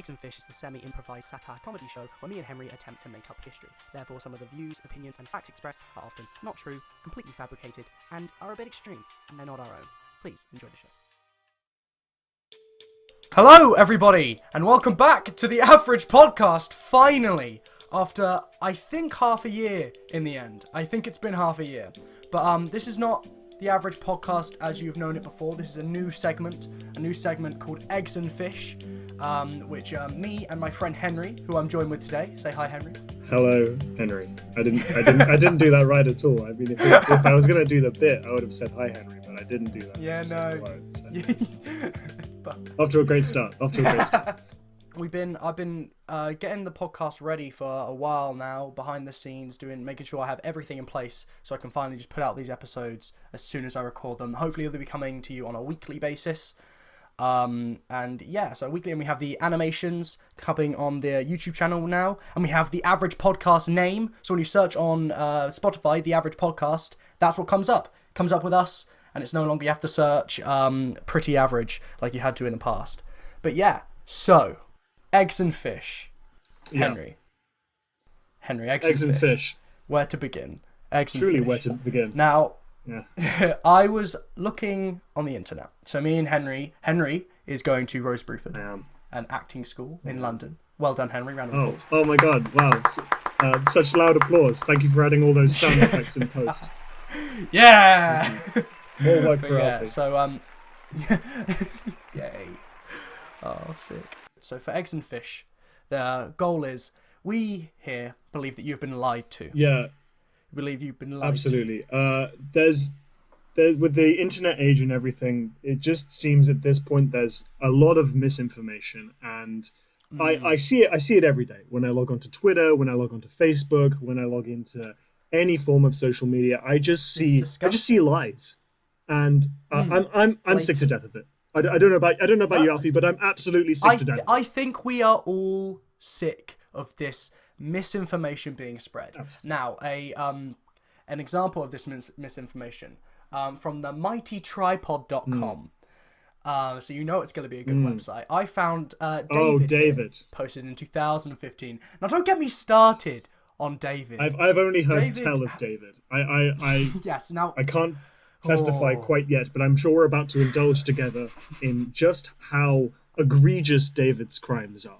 Eggs and Fish is the semi-improvised satire comedy show where me and Henry attempt to make up history. Therefore, some of the views, opinions, and facts expressed are often not true, completely fabricated, and are a bit extreme, and they're not our own. Please enjoy the show. Hello, everybody, and welcome back to the Average Podcast, finally! After, I think, half a year in the end. I think it's been half a year. But this is not the Average Podcast as you've known it before. This is a new segment called Eggs and Fish, which me and my friend Henry, who I'm joined with today. Say hi, Henry. Hello, Henry. I didn't do that right at all. I mean, if I was gonna do the bit, I would have said hi, Henry, but I didn't do that. Yeah, no. Off to a great start. I've been getting the podcast ready for a while now, behind the scenes, making sure I have everything in place so I can finally just put out these episodes as soon as I record them. Hopefully they'll be coming to you on a weekly basis. So weekly, and we have the animations coming on the YouTube channel now, and we have the Average Podcast name. So when you search on Spotify, the Average Podcast, that's what comes up. It comes up with us, and it's no longer you have to search Pretty Average like you had to in the past. But yeah, so Eggs and Fish. Henry, eggs and fish. Where to begin? Eggs and Truly fish. where to begin. Now, yeah. I was looking on the internet. So me and Henry is going to Rose Bruford, an acting school in London. Well done, Henry. Round of applause. Oh my God! Wow, such loud applause. Thank you for adding all those sound effects in post. Yeah. More work for Alfie. So yay. Oh, sick. So for Eggs and Fish, the goal is we here believe that you've been lied to. Yeah. We believe you've been lied Absolutely. There's with the internet age and everything, it just seems at this point there's a lot of misinformation, and I see it every day when I log onto Twitter, when I log onto Facebook, when I log into any form of social media. I just see lies, and I'm sick to death of it. I don't know about you, Alfie, but I'm absolutely sick to death. I think we are all sick of this misinformation being spread. Absolutely. Now, an example of this misinformation from the mightytripod.com. So you know it's going to be a good website. I found David posted in 2015. Now, don't get me started on David. I've only heard tell of David. Yes. Now I can't testify quite yet, but I'm sure we're about to indulge together in just how egregious David's crimes are.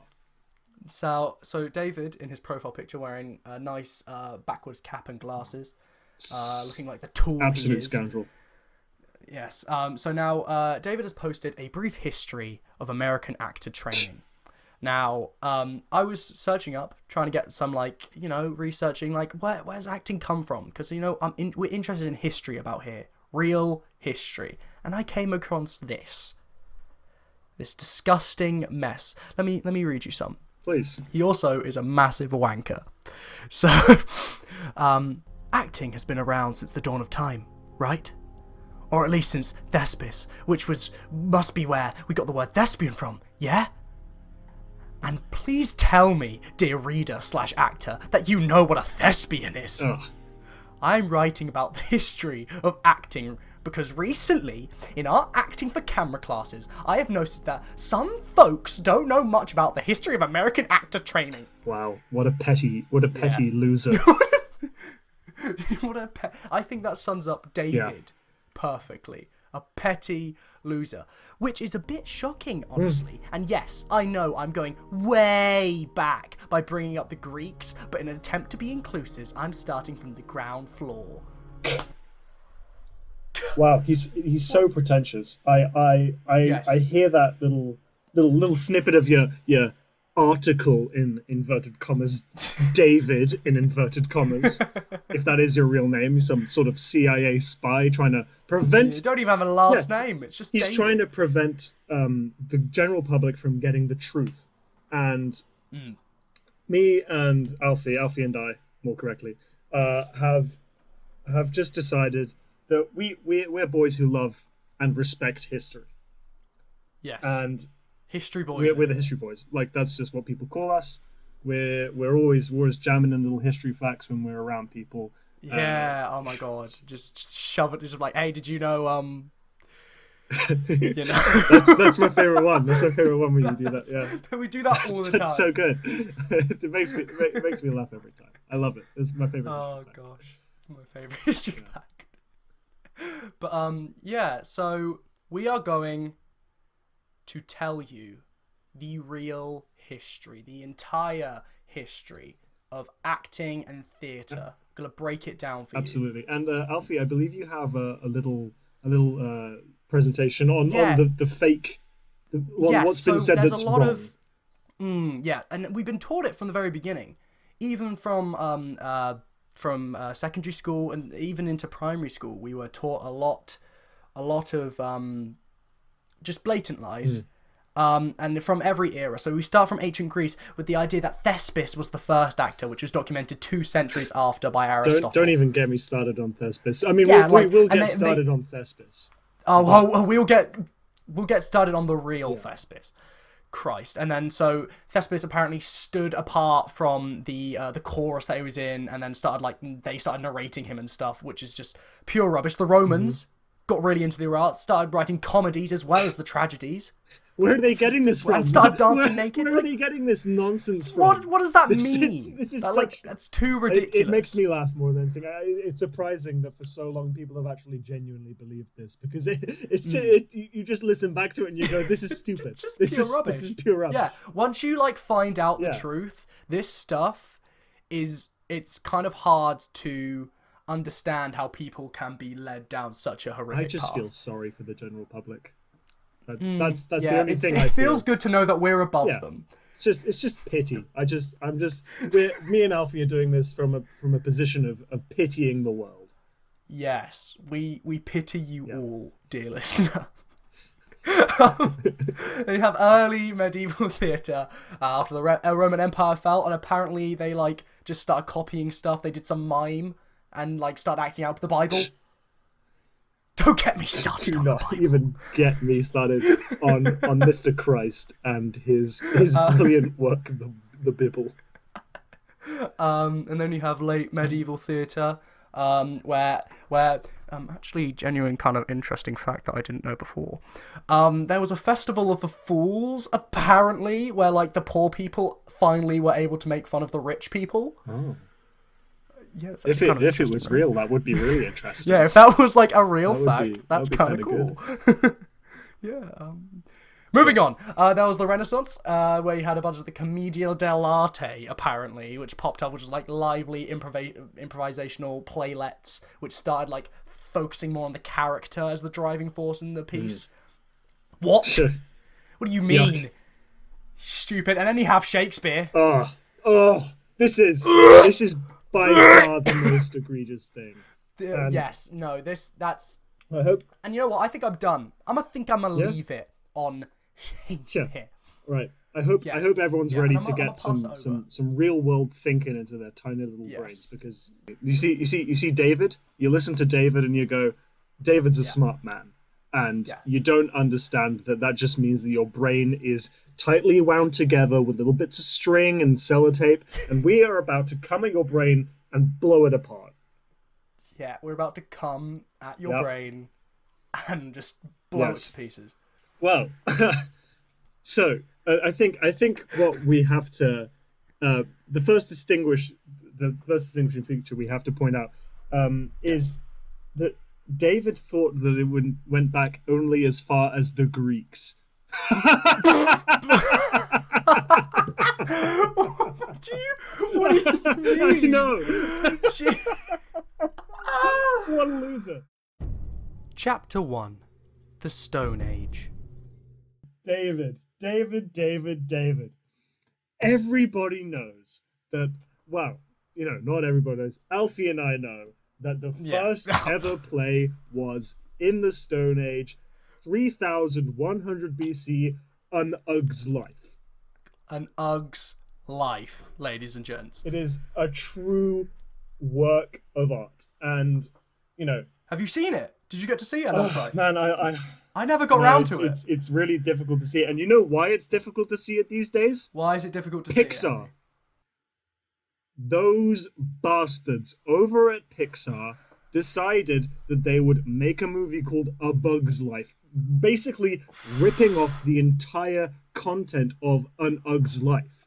So David, in his profile picture, wearing a nice backwards cap and glasses, looking like the tool absolute he is. Scoundrel. Yes. So now David has posted a brief history of American actor training. Now, I was searching up, trying to get some, researching, where's acting come from? Because, we're interested in history about here. Real history. And I came across this disgusting mess. Let me read you some. Please. He also is a massive wanker. So, acting has been around since the dawn of time, right? Or at least since Thespis, which must be where we got the word thespian from, yeah? And please tell me, dear reader / actor, that you know what a thespian is. Ugh. I'm writing about the history of acting because recently, in our acting for camera classes, I have noticed that some folks don't know much about the history of American actor training. Wow, what a petty loser. I think that sums up David perfectly. A petty loser, which is a bit shocking, honestly. And yes, I know I'm going way back by bringing up the Greeks, but in an attempt to be inclusive, I'm starting from the ground floor. Wow, he's so pretentious. I hear that little snippet of your article in inverted commas, David in inverted commas, if that is your real name, some sort of CIA spy trying to prevent. You don't even have a last name. It's just he's David. Trying to prevent the general public from getting the truth, and me and Alfie and I, more correctly, have just decided that we're boys who love and respect history. Yes. And history boys. We're the history boys. That's just what people call us. We're always jamming in little history facts when we're around people. Yeah. Oh my God. Just shove it. Just like, hey, did you know You know, That's my favorite one. That's my favorite one when you do that. Yeah, we do that all the time. that's so good. It makes me laugh every time. I love it. It's my favorite. Oh gosh, it's my favorite history fact. But yeah. So we are going to tell you the real history, the entire history of acting and theatre. I'm gonna break it down for you. Absolutely. And Alfie, I believe you have a little presentation on the fake, what's been said that's wrong. Yeah, and we've been taught it from the very beginning, even from secondary school and even into primary school. We were taught a lot of just blatant lies. And from every era. So we start from ancient Greece with the idea that Thespis was the first actor, which was documented 2 centuries after by Aristotle. Don't even get me started on Thespis. I mean, we'll get started on Thespis. We'll get started on the real Thespis. Christ. And then so Thespis apparently stood apart from the chorus that he was in, and then they started narrating him and stuff, which is just pure rubbish. The Romans got really into the arts, started writing comedies as well as the tragedies. Where are they getting this from? And started dancing naked. Where are they getting this nonsense from? What does that mean? That's too ridiculous. It makes me laugh more than anything. It's surprising that for so long people have actually genuinely believed this, because you just listen back to it and you go, "This is stupid. This is pure rubbish." Yeah. Once you find out the truth, this stuff it's kind of hard to understand how people can be led down such a horrific path. I just feel sorry for the general public. That's the only thing. It feels good to know that we're above them. It's just pity. Me and Alfie are doing this from a position of pitying the world. Yes, we pity you all, dear listener. They have early medieval theatre after the Roman Empire fell, and apparently they just started copying stuff. They did some mime and started acting out the Bible. Don't get me started. Do not even get me started on Mr. Christ and his brilliant work, the Bible. And then you have late medieval theatre, where actually genuine kind of interesting fact that I didn't know before. There was a festival of the fools apparently, where the poor people finally were able to make fun of the rich people. Oh. Yeah, if it was real, that would be really interesting. Yeah, if that was a real fact, that's kind of cool. Yeah. Moving on. There was the Renaissance, where you had a bunch of the Commedia dell'arte, apparently, which popped up, which was lively improvisational playlets, which started focusing more on the character as the driving force in the piece. What? What do you mean? Yuck. Stupid. And then you have Shakespeare. This is by far the most egregious thing. That's. I hope. And you know what? I think I'm done. I'm gonna leave it on Shakespeare. Yeah. Right. I hope everyone's ready to get some real world thinking into their tiny little brains, because you see David. You listen to David and you go, David's a smart man, and you don't understand that just means that your brain is tightly wound together with little bits of string and sellotape, and we are about to come at your brain and blow it apart. Yeah, we're about to come at your brain and just blow it to pieces. Well, so I think what we have to the first distinguishing feature we have to point out is that David thought that it went back only as far as the Greeks. What do you mean? I know. What a loser. Chapter 1. The Stone Age. David. Everybody knows that, well, not everybody knows. Alfie and I know that the first ever play was in the Stone Age, 3100 BC, An Ug's Life. An Ug's Life, ladies and gents. It is a true work of art. And, Have you seen it? Did you get to see it? An Ug's Life? Man, I never got round to it. It's really difficult to see it. And you know why it's difficult to see it these days? Why is it difficult to see it? Pixar. Those bastards over at Pixar decided that they would make a movie called A Bug's Life. basically ripping off the entire content of an Ug's life.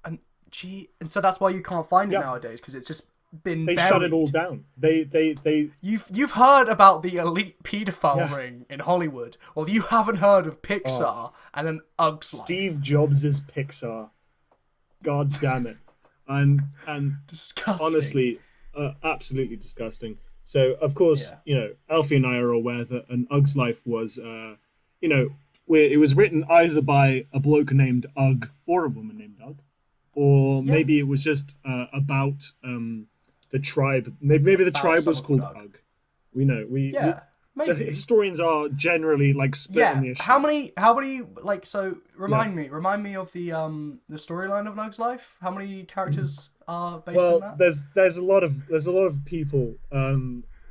And so that's why you can't find it Yeah. nowadays, because it's just been They buried. shut it all down. They You've heard about the elite paedophile Yeah. ring in Hollywood. Well, you haven't heard of Pixar and an Ug's life. Steve Jobs' Pixar. God damn it. And Disgusting. honestly, absolutely disgusting. So, of course, Yeah. Alfie and I are aware that an Ug's life was, it was written either by a bloke named Ugg or a woman named Ugg, or maybe it was just about the tribe. Maybe the tribe was someone called called Ugg. We know. Yeah, The maybe. historians are generally like split on the issue. How many like, so remind me of the storyline of Nug's life? How many characters are based on that? there's a lot of people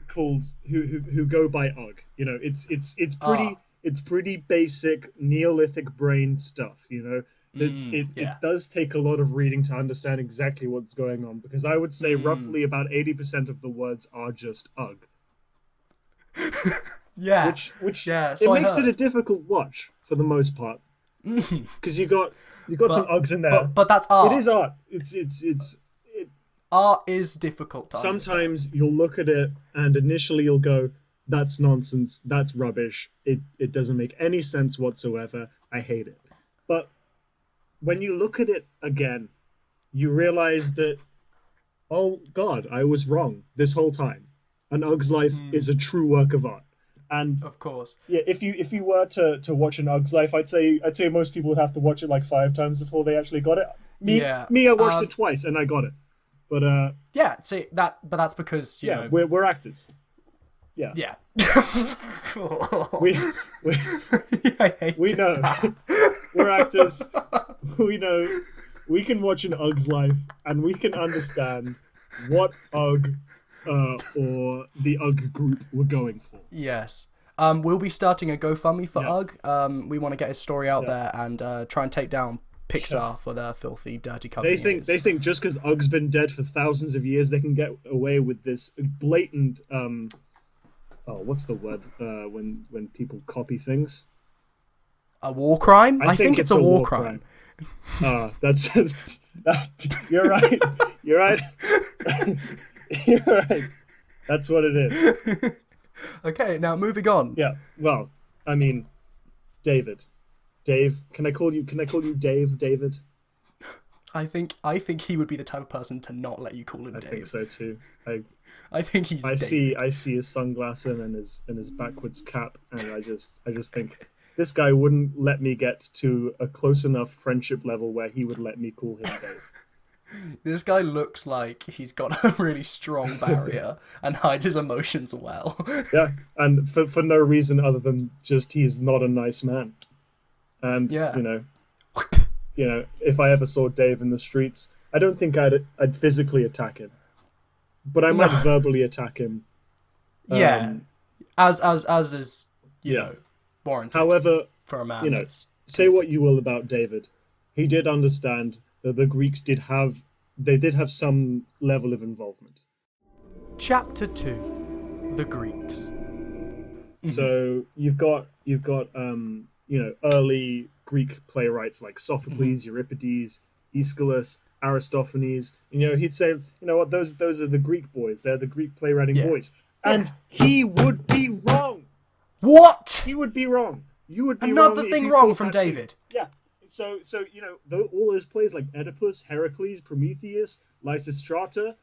called who go by Ugg. It's pretty basic Neolithic brain stuff. It does take a lot of reading to understand exactly what's going on, because I would say roughly about 80% of the words are just Ugg. Yeah. Which so it I makes it heard. a difficult watch for the most part, because you got some Uggs in there. But that's art. It is art. Art is difficult to Sometimes you'll look at it and initially you'll go, "That's nonsense. That's rubbish. It doesn't make any sense whatsoever. I hate it." But when you look at it again, you realize that, oh God, I was wrong this whole time. An Ug's life is a true work of art. And Of course. yeah, if you were to watch an Ug's life, I'd say most people would have to watch it like 5 times before they actually got it. Me, I watched it twice and I got it. But Yeah, see but that's because you know. we're actors. Yeah. Yeah. We I hate we know. We're actors. We know. We can watch an Ug's life and we can understand what Ugg or the Ugg group were going for. Yes. We'll be starting a GoFundMe for Yeah. Ugg. We want to get his story out there and try and take down Pixar for their filthy, dirty company. They think just because Ugg's been dead for thousands of years, they can get away with this blatant what's the word when people copy things? A war crime? I think it's a war crime. That's you're right. You're right. You're right. That's what it is. Okay, now moving on. Yeah. Well, I mean, Dave. Can I call you Dave? David? I think he would be the type of person to not let you call him I Dave. think so too. I think he's. I David. see his sunglasses and his backwards cap, and I just think this guy wouldn't let me get to a close enough friendship level where he would let me call him Dave. This guy looks like he's got a really strong barrier and hides his emotions well. Yeah, and for no reason other than just he's not a nice man. And Yeah. If I ever saw Dave in the streets, I don't think I'd physically attack him, but I might verbally attack him. Yeah, as is you Yeah. know warranted However, for a man. That's say what you will about David, he did understand that the Greeks did have some level of involvement. Chapter 2: The Greeks. So you've got early Greek playwrights like Sophocles, Euripides, Aeschylus, Aristophanes. He'd say, you know what, those are the Greek boys. They're the Greek playwriting boys. And he would be wrong. What? He would be wrong. You would be Another wrong. thing wrong from David. David. Yeah. So all those plays like Oedipus, Heracles, Prometheus, Lysistrata,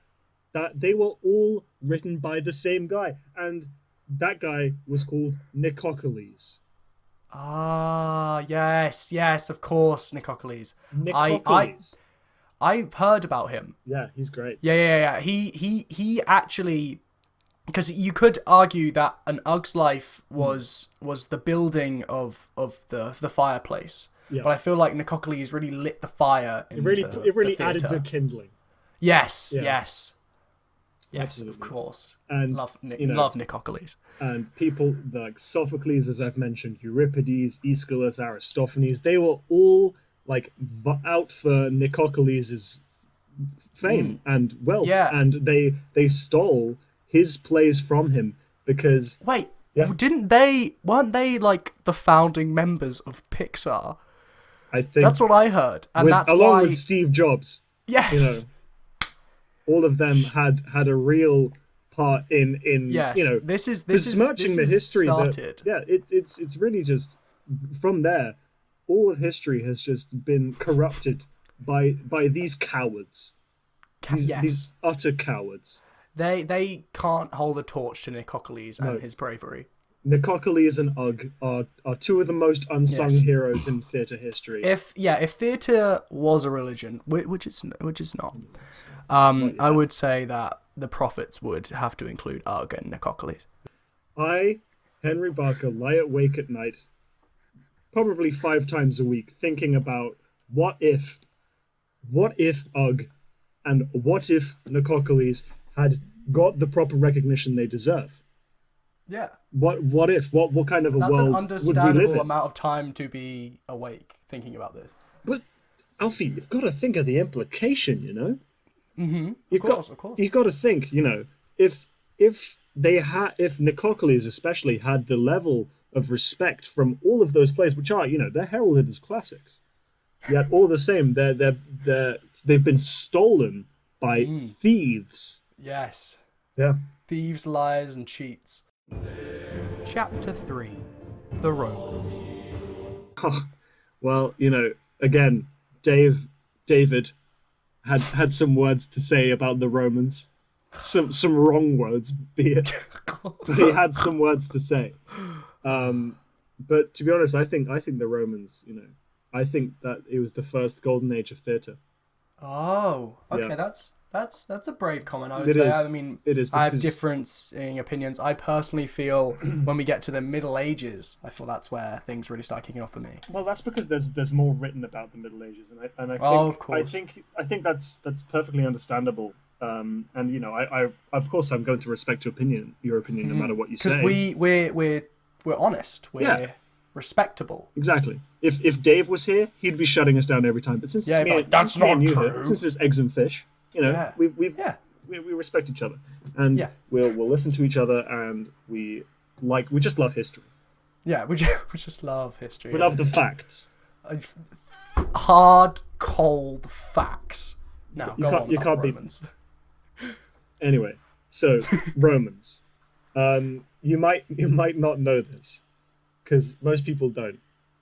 that they were all written by the same guy, and that guy was called Nicocles. Ah, yes, of course, Nicocles. Nicocles. I've heard about him. Yeah, he's great. Yeah. He actually, because you could argue that an Ugg's life was the building of the fireplace. Yeah. But I feel like Nicocles really lit the fire. It really added theatre. the kindling. Yes, Yeah. yes, Absolutely. of course. And Love Nicocles. And people like Sophocles, as I've mentioned, Euripides, Aeschylus, Aristophanes, they were all like out for Nicocles' fame and wealth, Yeah. and they stole his plays from him because Wait, Yeah. weren't they like the founding members of Pixar? I think That's what I heard, and that's along why. with Steve Jobs, Yes. you know, all of them had a real part in Yes. This is besmirching the history started. it's really just from there, all of history has just been corrupted by these cowards, these utter cowards. They can't hold a torch to Nicopolis and his bravery. Nicopolis and Ugg are two of the most unsung heroes in theatre history. If theatre was a religion, which is not, I would say that the prophets would have to include Ugg and Nicopolis. I, Henry Barker, lie awake at night, probably 5 times a week, thinking about what if Ugg and what if Nicopolis had got the proper recognition they deserve. Yeah. What kind of a That's world an would we live understandable in? amount of time to be awake thinking about this. But Alfie, you've got to think of the implication, you know. Of course. You've got to think, you know, if Nicopolis especially had the level of respect from all of those plays, which are, you know, they're heralded as classics, yet all the same, they've been stolen by thieves. Yes. Yeah. Thieves, liars, and cheats. Chapter 3. The Romans. Well, you know, again, David had some words to say about the Romans. Some wrong words, be it. But he had some words to say. But to be honest, I think the Romans, you know, I think that it was the first golden age of theatre. Oh, okay, Yeah. That's a brave comment, I would It say. is. I mean, It is I have because- differing opinions. I personally feel when we get to the Middle Ages, I feel that's where things really start kicking off for me. Well, that's because there's more written about the Middle Ages, and I think of course. I think that's perfectly understandable. And you know, I of course I'm going to respect your opinion, no matter what you say. Because we're honest. We're respectable. Exactly. If Dave was here, he'd be shutting us down every time. But since it's me, but that's since me and not you true. here, since it's eggs and fish, you know, we respect each other, and we'll listen to each other, and we just love history. Yeah, we just love history. We love the facts. Hard, cold facts. Now, You can't beat Romans. Anyway, so Romans. You might not know this, because most people don't.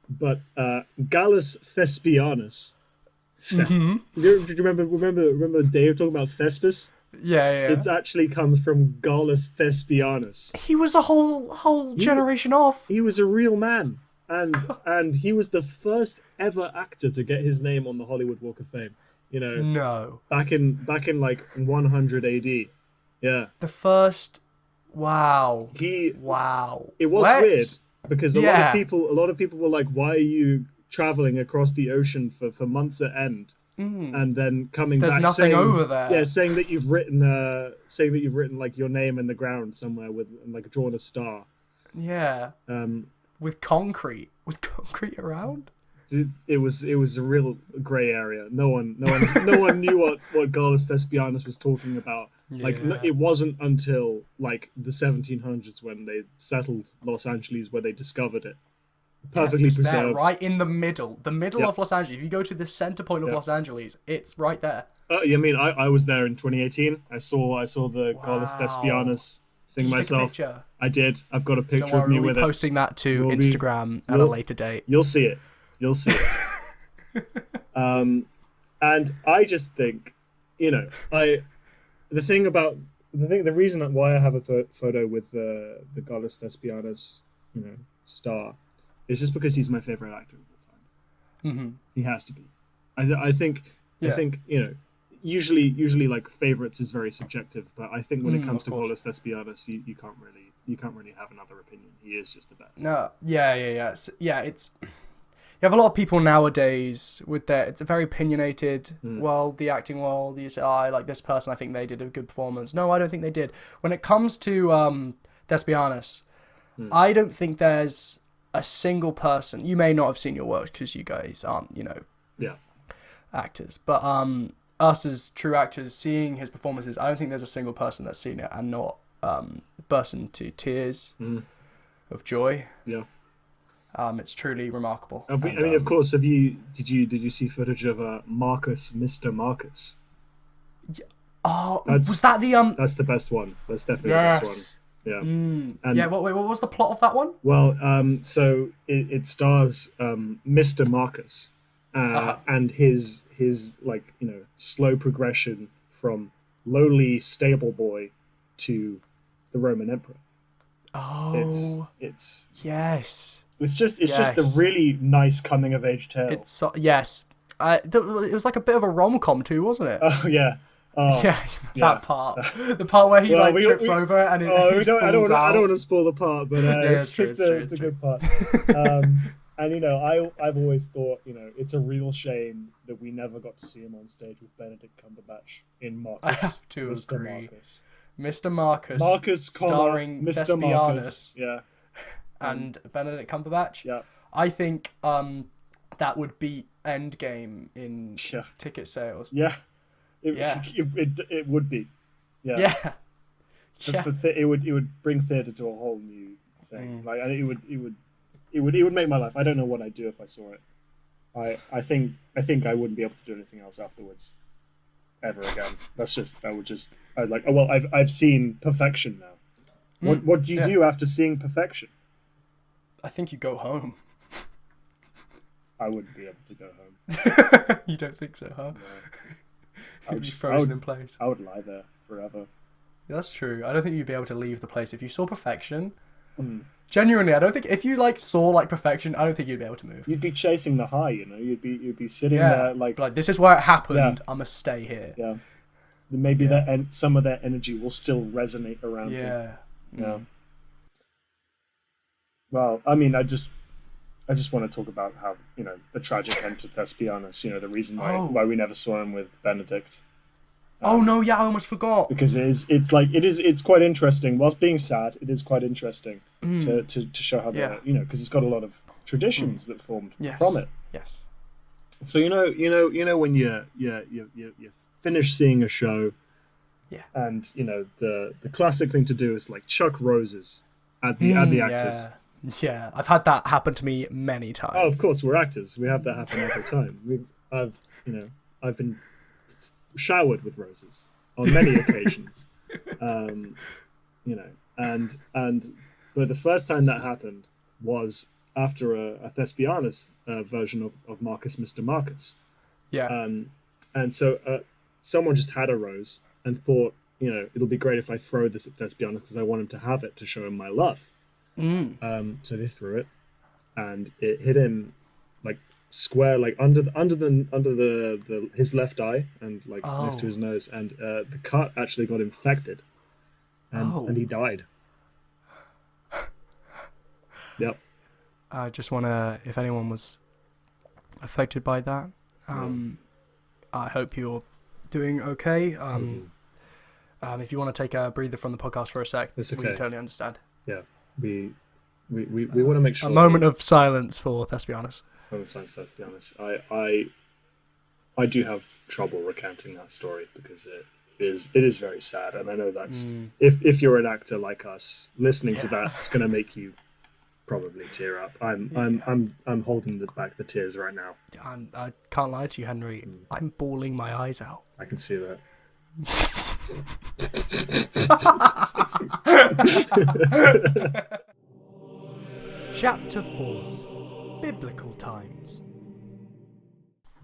But Gallus Thespianus. Do you remember Dave talking about Thespis? Yeah. It actually comes from Gallus Thespianus. He was a whole generation off. He was a real man, and he was the first ever actor to get his name on the Hollywood Walk of Fame. You know, No. back in like 100 AD. Yeah. The first. Wow. Wow. It was weird because a lot of people were like, "Why are you traveling across the ocean for months at end?" And then coming There's back nothing saying, over there. Yeah, saying that you've written like your name in the ground somewhere with and like drawn a star. Yeah. With concrete. Was concrete around? It was a real grey area. No one knew what Gallus Thespianus was talking about. It wasn't until like the 1700s when they settled Los Angeles where they discovered it. Perfectly preserved. There, right in the middle of Los Angeles. If you go to the center point of Los Angeles, it's right there. I mean, I was there in 2018. I saw the Gallus Thespianus thing myself. Take a picture? I did. I've got a picture Don't worry, of me we'll with be it. posting that to Instagram at a later date. You'll see it. And I just think, you know, the reason why I have a photo with the Gallus Thespianus, you know, star, is just because he's my favorite actor of all time. He has to be. I think you know, usually like favorites is very subjective, but I think when it comes to Gallus Thespianus, you can't really have another opinion. He is just the best. No, yeah. It's you have a lot of people nowadays with their. It's a very opinionated world, the acting world. You say, I like this person. I think they did a good performance. No, I don't think they did. When it comes to Thespianus, I don't think there's a single person. You may not have seen your work because you guys aren't, you know, actors. But us as true actors, seeing his performances, I don't think there's a single person that's seen it and not burst into tears. of joy. Yeah. It's truly remarkable. I mean, of course. Did you see footage of Marcus, Mr. Marcus? Oh, was that the That's the best one. That's definitely the best one. Yeah. And what was the plot of that one? Well, so it stars Mr. Marcus, and his like slow progression from lowly stable boy to the Roman Emperor. Oh, it's yes. It's just a really nice coming of age tale. Yes. It was like a bit of a rom-com too, wasn't it? Oh yeah. Oh, yeah, that part. The part where he trips over and I don't want to spoil the part, but it's a good part. And I've always thought it's a real shame that we never got to see him on stage with Benedict Cumberbatch in Marcus. I have to Mr. agree. Marcus. Mr. Marcus. Marcus, starring Mr. Thespianus. Marcus. Yeah. And Benedict Cumberbatch. Yeah. I think that would beat Endgame in ticket sales. Yeah. It would be. Yeah. Yeah. It would bring theatre to a whole new thing. Like it would make my life. I don't know what I'd do if I saw it. I think I wouldn't be able to do anything else afterwards, ever again. I've seen Perfection now. What do you do after seeing Perfection? I think you go home. I wouldn't be able to go home. You don't think so, huh? No. You'd be frozen in place. I would lie there forever. Yeah, that's true. I don't think you'd be able to leave the place if you saw Perfection. Genuinely, I don't think if you saw Perfection, I don't think you'd be able to move. You'd be chasing the high, You'd be sitting there like this is where it happened. I must stay here. Yeah. Maybe some of that energy will still resonate around you. Yeah. Well, I mean, I just want to talk about how the tragic end to Thespianus. The reason why we never saw him with Benedict. I almost forgot. Because it's quite interesting. Whilst being sad, it is quite interesting to show how because it's got a lot of traditions that formed from it. Yes. So when you finish seeing a show, and the classic thing to do is chuck roses at the actors. Yeah, I've had that happen to me many times. Oh, of course, we're actors. We have that happen every time. I've been showered with roses on many occasions. But the first time that happened was after a Thespianus version of Marcus, Mr. Marcus. Yeah. And so someone just had a rose and thought, it'll be great if I throw this at Thespianus because I want him to have it to show him my love. So they threw it, and it hit him square, under his left eye and next to his nose, and the cut actually got infected, and he died. Yep. I just wanna, if anyone was affected by that, I hope you're doing okay. If you want to take a breather from the podcast for a sec, it's okay. We totally understand. Yeah. We want to make sure a moment of silence for Thespianus. I do have trouble recounting that story because it is very sad, and I know that's if you're an actor like us, listening to that, it's going to make you probably tear up. I'm holding back the tears right now. I can't lie to you, Henry. I'm bawling my eyes out. I can see that. Chapter 4: Biblical Times.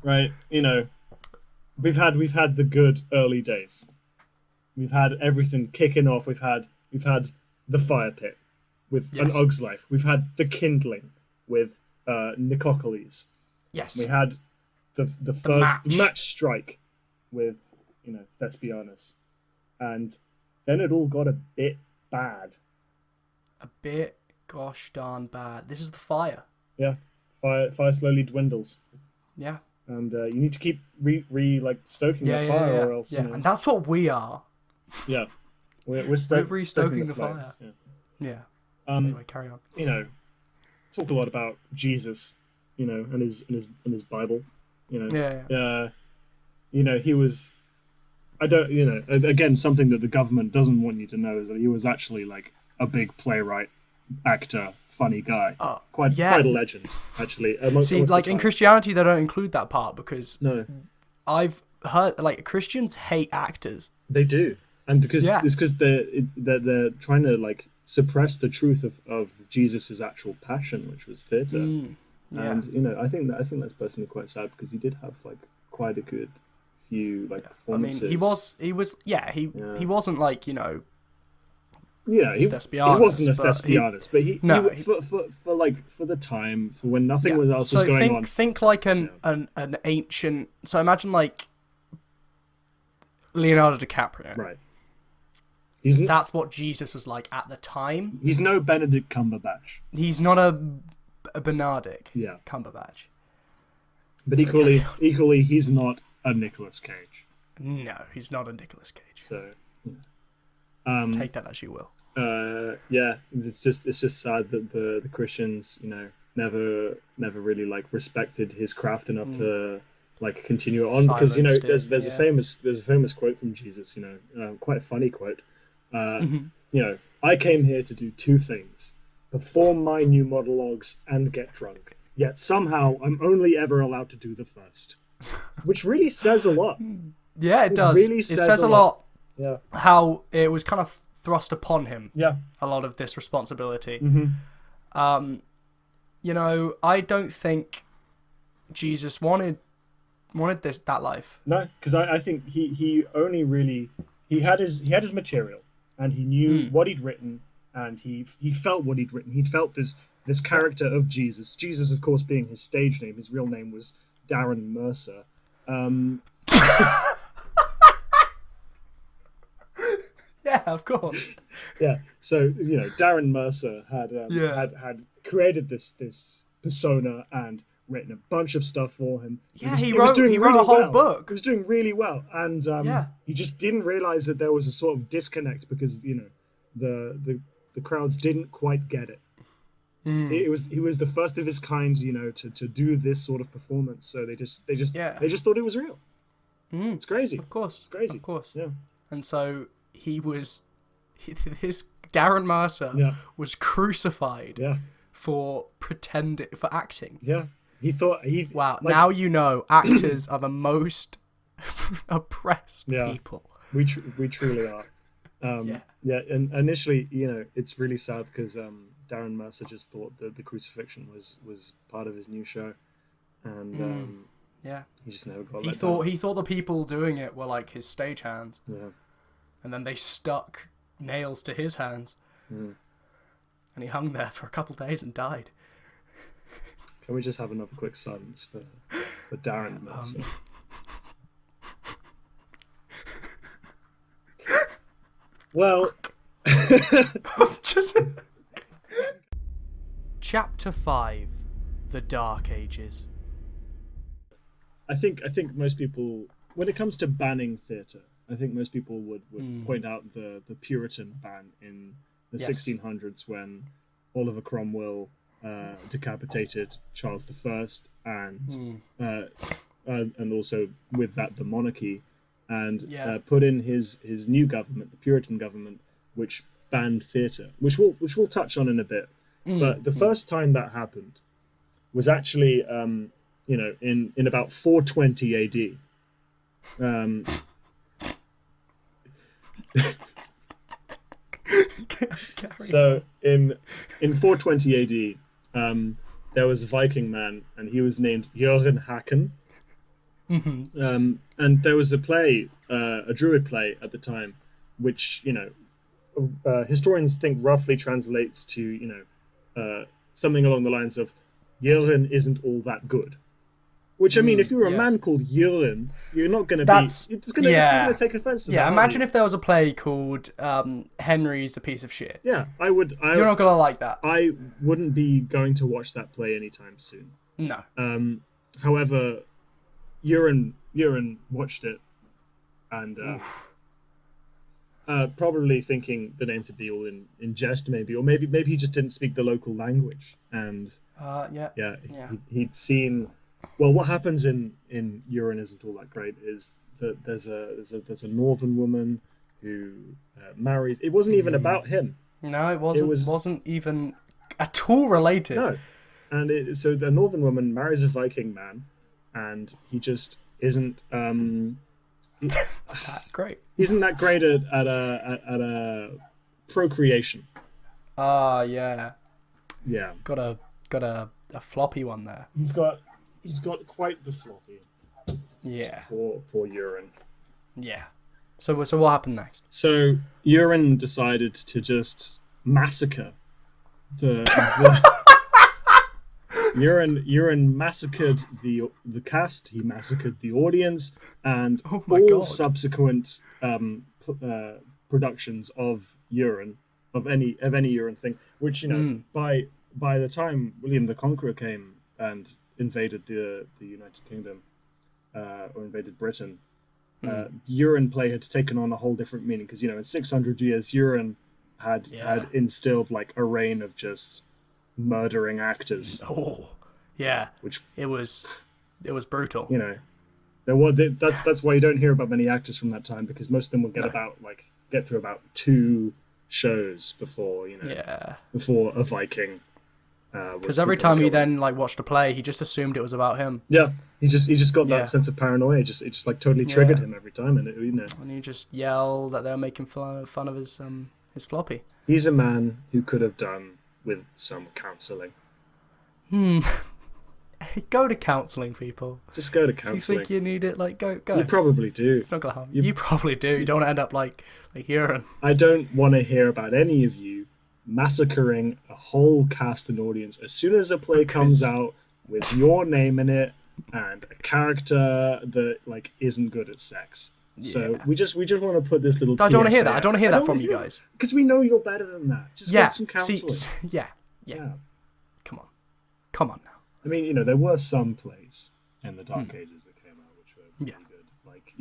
Right, we've had the good early days. We've had everything kicking off. We've had the fire pit with an Ug's life. We've had the kindling with Nicocles. Yes. We had the first match strike with Thespianus, and then it all got a bit bad. A bit gosh darn bad. This is the fire. Yeah, fire slowly dwindles. Yeah. And you need to keep stoking that fire, or else. Yeah, and that's what we are. Yeah, we're restoking the flames. fire. Yeah. Anyway, carry on. Talk a lot about Jesus, and his Bible. He was. Again, something that the government doesn't want you to know is that he was actually a big playwright actor, funny guy, yeah. quite a legend actually. See, like in Christianity, they don't include that part because no, I've heard like Christians hate actors. they do, and because Yeah. it's because they're trying to like suppress the truth of Jesus's actual passion, which was theatre. Yeah. And you know, I think that's personally quite sad because he did have like quite a good few like I mean, performances. he wasn't like, you know, Yeah, he Thespianus, wasn't a but Thespianus, but he No, for like for the time, for when nothing else was going on. Think like an ancient. So imagine like Leonardo DiCaprio. Right. That's what Jesus was like at the time. He's no Benedict Cumberbatch. He's not a Benedict Cumberbatch. But equally, he's not a Nicolas Cage. No, he's not a Nicolas Cage. So, take that as you will. it's just sad that the Christians, you know, never really like respected his craft enough to like continue it on, because you know there's a famous quote from Jesus, you know, quite a funny quote. You know, I came here to do two things: perform my new monologues and get drunk. Yet somehow I'm only ever allowed to do the first, which really says a lot. Yeah, it does. Really it says a lot. Yeah. How it was kind of thrust upon him. Yeah. A lot of this responsibility. Mm-hmm. You know, I don't think Jesus wanted that life. No, because I think he only really he had his material, and he knew what he'd written, and he felt what he'd written. He'd felt this character of Jesus. Jesus, of course, being his stage name. His real name was Darren Mercer. Yeah, of course. Yeah. So you know, Darren Mercer had created this persona and written a bunch of stuff for him. Yeah, he wrote a whole book. He was doing really well, and he just didn't realize that there was a sort of disconnect because you know the crowds didn't quite get it. He was the first of his kind, you know, to do this sort of performance. So they just thought it was real. It's crazy. Of course, it's crazy. Of course. Yeah. And so his Darren Mercer was crucified for acting. Yeah. Wow. Like, now you know actors are the most oppressed people. We truly are. And initially, you know, it's really sad because Darren Mercer just thought that the crucifixion was part of his new show, and he just never got. He thought the people doing it were like his stagehands. Yeah. And then they stuck nails to his hands, and he hung there for a couple of days and died. Can we just have another quick silence for Darren Mercer? Well, just Chapter 5: The Dark Ages. I think most people, when it comes to banning theatre, I think most people would point out the Puritan ban in the 1600s when Oliver Cromwell decapitated Charles I and also with that the monarchy, and put in his new government, the Puritan government, which banned theatre, which we'll touch on in a bit. But the first time that happened was actually you know, in about 420 AD. So in 420 AD, there was a Viking man, and he was named Jørgen Haken. And there was a play, a Druid play at the time, which, you know, historians think roughly translates to, you know, something along the lines of Jørgen isn't all that good. Which, I mean, if you're a man called Jørgen, you're not going to be... It's going to take offense to that. Yeah, imagine if there was a play called Henry's a Piece of Shit. Yeah, I would... You're not going to like that. I wouldn't be going to watch that play anytime soon. No. However, Jørgen watched it and probably thinking the name to be all in jest, maybe. Or maybe he just didn't speak the local language. And he'd seen... Well, what happens in Jørgen isn't all that great. Is that there's a northern woman who marries. It wasn't even about him. No, it wasn't. was- Wasn't even at all related. No, and so the northern woman marries a Viking man, and he just isn't Great. isn't that great at procreation. Ah, yeah. Yeah, Got a floppy one there. he's got quite the floppy. Yeah. Poor Euron. Yeah. So what happened next? So Euron decided to just massacre the Euron massacred the cast. He massacred the audience and Oh my all God. subsequent productions of Euron, of any Euron thing. Which by the time William the Conqueror came and invaded the United Kingdom or invaded Britain, the Euron play had taken on a whole different meaning because in 600 years Euron had instilled like a reign of just murdering actors, Oh, yeah. which It was brutal. that's why you don't hear about many actors from that time, because most of them will get through about 2 shows before Yeah. before a Viking. Because every time he then watched a play, he just assumed it was about him, he just got Yeah. that sense of paranoia. It just like totally triggered him every time, and and he just yelled that they were making fun of his floppy. he's a man who could have done with some counselling. Go to counselling, people. Just go to If you counselling. think you need it, go. You probably do. It's not gonna harm you. You probably do. You don't want to end up like Euron. I don't want to hear about any of you massacring a whole cast and audience as soon as a play comes out with your name in it and a character that isn't good at sex. So Yeah. we just want to put this little. I don't want to hear PSA that. I don't want to hear out. that from you guys. Because we know you're better than that. Just Yeah. get some counselling. Yeah. Yeah. Come on now. I mean, there were some plays in the Dark Ages that came out which were really good. Like,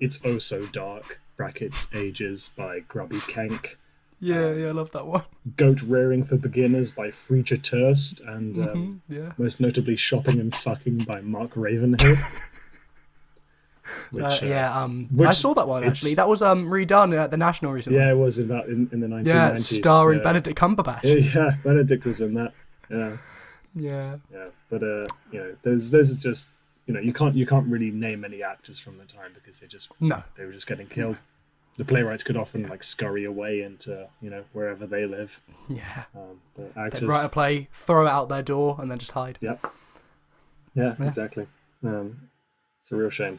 It's Oh So Dark, brackets Ages by Grubby Kenk. Yeah, I love that one. Goat Rearing for Beginners by Frieja Turst, and Yeah. most notably Shopping and Fucking by Mark Ravenhill. Which, I saw that one actually. That was redone at the National recently. yeah, it was in the 1990s. Yeah, starring yeah. Benedict Cumberbatch. Yeah, Benedict was in that. Yeah, Yeah. but there's just you can't really name any actors from the time because they were just getting killed. The playwrights could often scurry away into wherever they live. Yeah. But They'd actors, write a play, throw it out their door, and then just hide. Yep. Yeah, exactly. It's a real shame.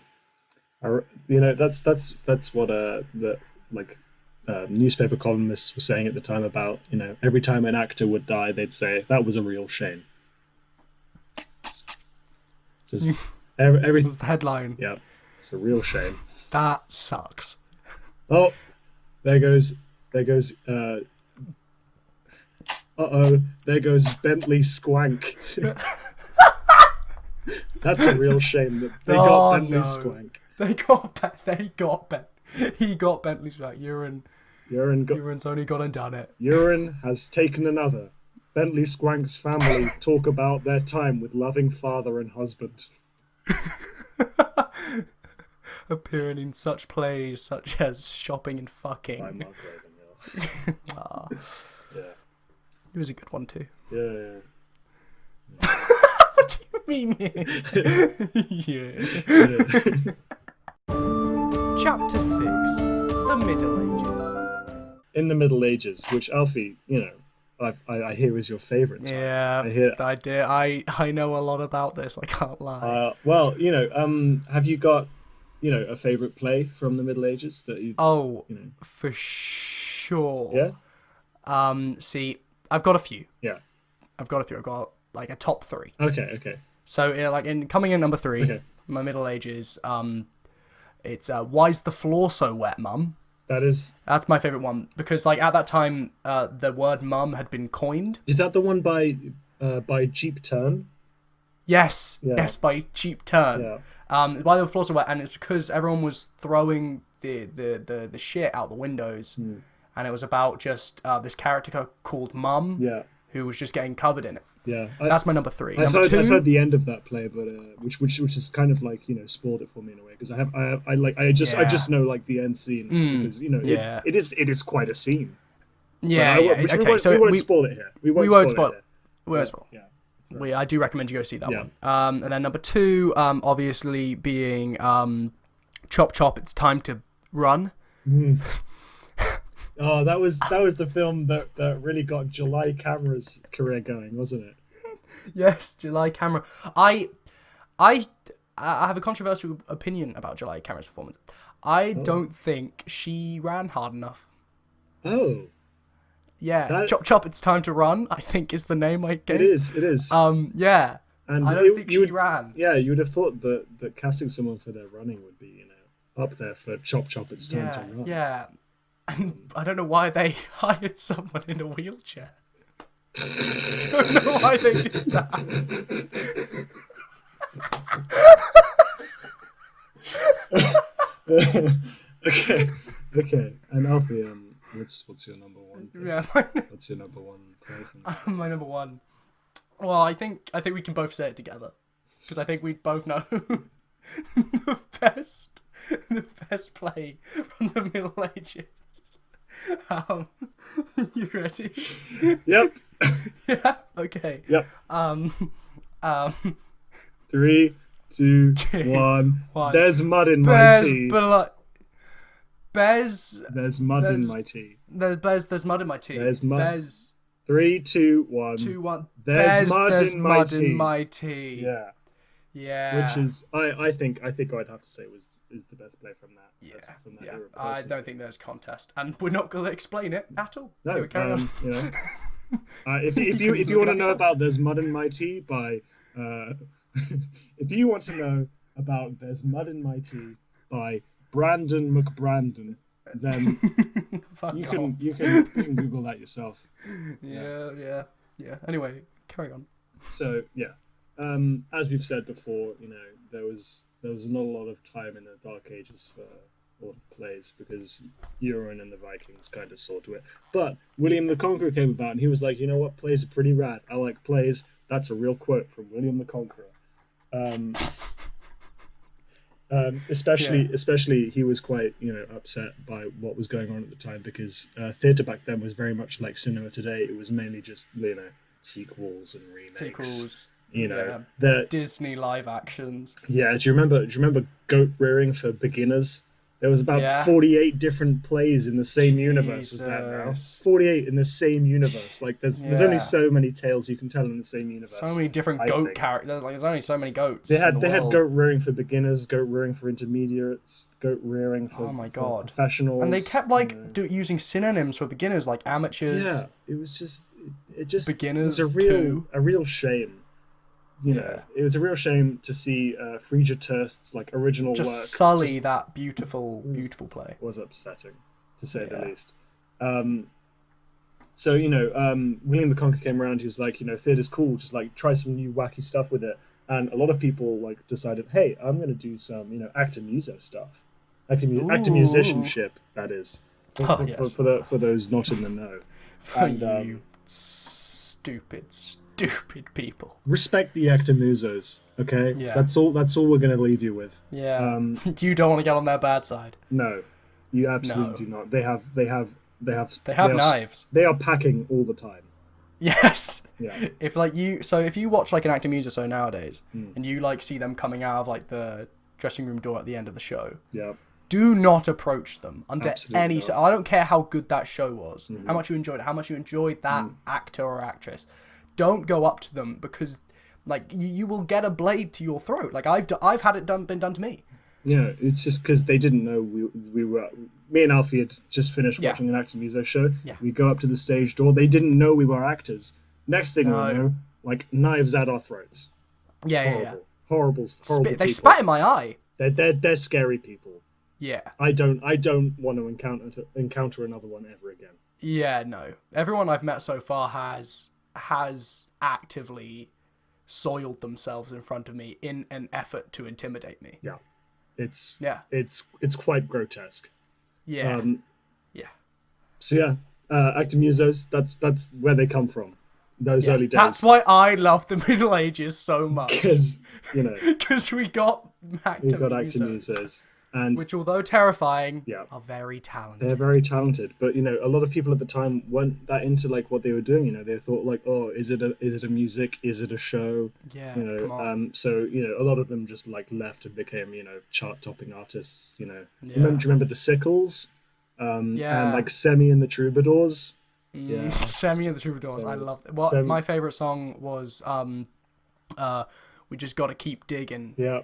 That's what the newspaper columnists were saying at the time about every time an actor would die, they'd say that was a real shame. Just every That's the headline. yeah, it's a real shame. That sucks. Oh, there goes there goes Bentley Squank. That's a real shame that they got Bentley Squank. He got Bentley's right. Euron's only gone and done it. Euron has taken another. Bentley Squank's family talk about their time with loving father and husband. Appearing in such plays such as Shopping and Fucking. By Mark Ravenhill. Ah, Yeah. it was a good one too. Yeah. What do you mean? Yeah. Chapter 6: The Middle Ages. In the Middle Ages, which Alfie, I hear is your favourite time. Yeah, I did. I know a lot about this. I can't lie. Well, have you got, a favourite play from the Middle Ages that you? For sure. Yeah. See, I've got a few. Yeah. I've got a top 3. Okay. So, in coming in number 3, Okay. my Middle Ages. It's Why's the Floor So Wet, Mum? That is. That's my favourite one because, at that time, the word "mum" had been coined. Is that the one by Jeep Turn? Yes, Yeah. yes, by Cheap Turn. Yeah. Why the floors were wet, and it's because everyone was throwing the shit out the windows, and it was about just this character called Mum, Yeah. who was just getting covered in it. Yeah. That's my number 3. I've Number 2, heard the end of that play, but which is kind of spoiled it for me in a way because I just know the end scene because Yeah. it is quite a scene. Yeah, But yeah. Okay, so we won't spoil it here. We won't spoil it here. We won't spoil. Yeah. It's right. I do recommend you go see that Yeah. one. And then number 2, obviously being Chop Chop. It's Time to Run. Oh, that was the film that really got July Camera's career going, wasn't it? Yes, July Camera. I have a controversial opinion about July Camera's performance. I don't think she ran hard enough. Oh, Yeah, Chop Chop. It's Time to Run, I think is the name I gave. it is. Yeah. And I don't think she ran. Yeah, you would have thought that casting someone for their running would be, up there for Chop Chop. It's Time to Run. Yeah. And I don't know why they hired someone in a wheelchair. I don't know why they did that. Okay. And Alfie, what's your number one? Yeah, What's your number one play? my number 1. Well, I think we can both say it together because I think we both know the best play from the Middle Ages. You ready? Yep. Yeah. Okay. Yep. 3, 2, 1. There's mud in my tea. There's mud in my tea. There's mud in my tea. There's mud. There's 3, 2, 1. 2, 1. There's mud in in my my tea. Yeah. Yeah. Which is, I think I'd have to say is the best play from that. Yeah. From that Yeah. era, I personally. don't think there's contest, and we're not going to explain it at all. No. Anyway, carry on. If you want to know about There's Mud in My Tea by, if you want to know about There's Mud in My Tea by Brandon McBrandon, then you can Google that yourself. Yeah. Anyway, carry on. So yeah, as we've said before, there was not a lot of time in the Dark Ages for a lot of plays because Euron and the Vikings kind of saw to it. But William the Conqueror came about and he was like, you know what, plays are pretty rad. I like plays. That's a real quote from William the Conqueror. Especially he was quite upset by what was going on at the time because theatre back then was very much like cinema today. It was mainly just sequels and remakes. The Disney live actions. Yeah, do you remember goat rearing for beginners? There was about 48 different plays in the same universe as that now. 48 in the same universe. Like there's only so many tales you can tell in the same universe. So many different goat characters. Like there's only so many goats. They had goat rearing for beginners, goat rearing for intermediates, goat rearing for, for professionals. And they kept using synonyms for beginners like amateurs. Yeah, it just beginners. It was a real shame. It was a real shame to see Frasier Turst's original work sully that beautiful play. Was upsetting, to say the least. So William the Conqueror came around. He was like, theatre's cool. Just try some new wacky stuff with it. And a lot of people decided, hey, I'm going to do some actor muso stuff, actor musicianship. That is for those not in the know. You stupid people. Respect the actor musos, okay? Yeah. That's all we're gonna leave you with. Yeah. You don't want to get on their bad side. No. You absolutely do not. They have knives. They are packing all the time. Yes. Yeah. If you watch an actor muso nowadays and you see them coming out of the dressing room door at the end of the show. Yeah. Do not approach them under Absolutely any. I don't care how good that show was, how much you enjoyed it, how much you enjoyed that actor or actress. Don't go up to them because, you will get a blade to your throat. I've had it been done to me. Yeah, it's just because they didn't know we were. Me and Alfie had just finished watching an actor muso show. Yeah. We go up to the stage door. They didn't know we were actors. Next thing we know, knives at our throats. Yeah. Horrible. They spat in my eye. They're scary people. Yeah. I don't want to encounter another one ever again. Yeah, no. Everyone I've met so far has actively soiled themselves in front of me in an effort to intimidate me. Yeah. It's quite grotesque. Yeah. So actor musos, that's where they come from. Those early days. That's why I love the Middle Ages so much. Because Because we got actor musos. And which, although terrifying, Yeah. are very talented. they're very talented, but a lot of people at the time weren't that into like what they were doing. They thought like, oh, is it a music? Is it a show? Yeah, come on. So a lot of them just like left and became chart-topping artists. Yeah. Do you remember the Sickles? Yeah. And like Semi and the Troubadours. Yeah. Semi and the Troubadours. I love it. My favorite song was "We Just Gotta Keep Digging." Yeah,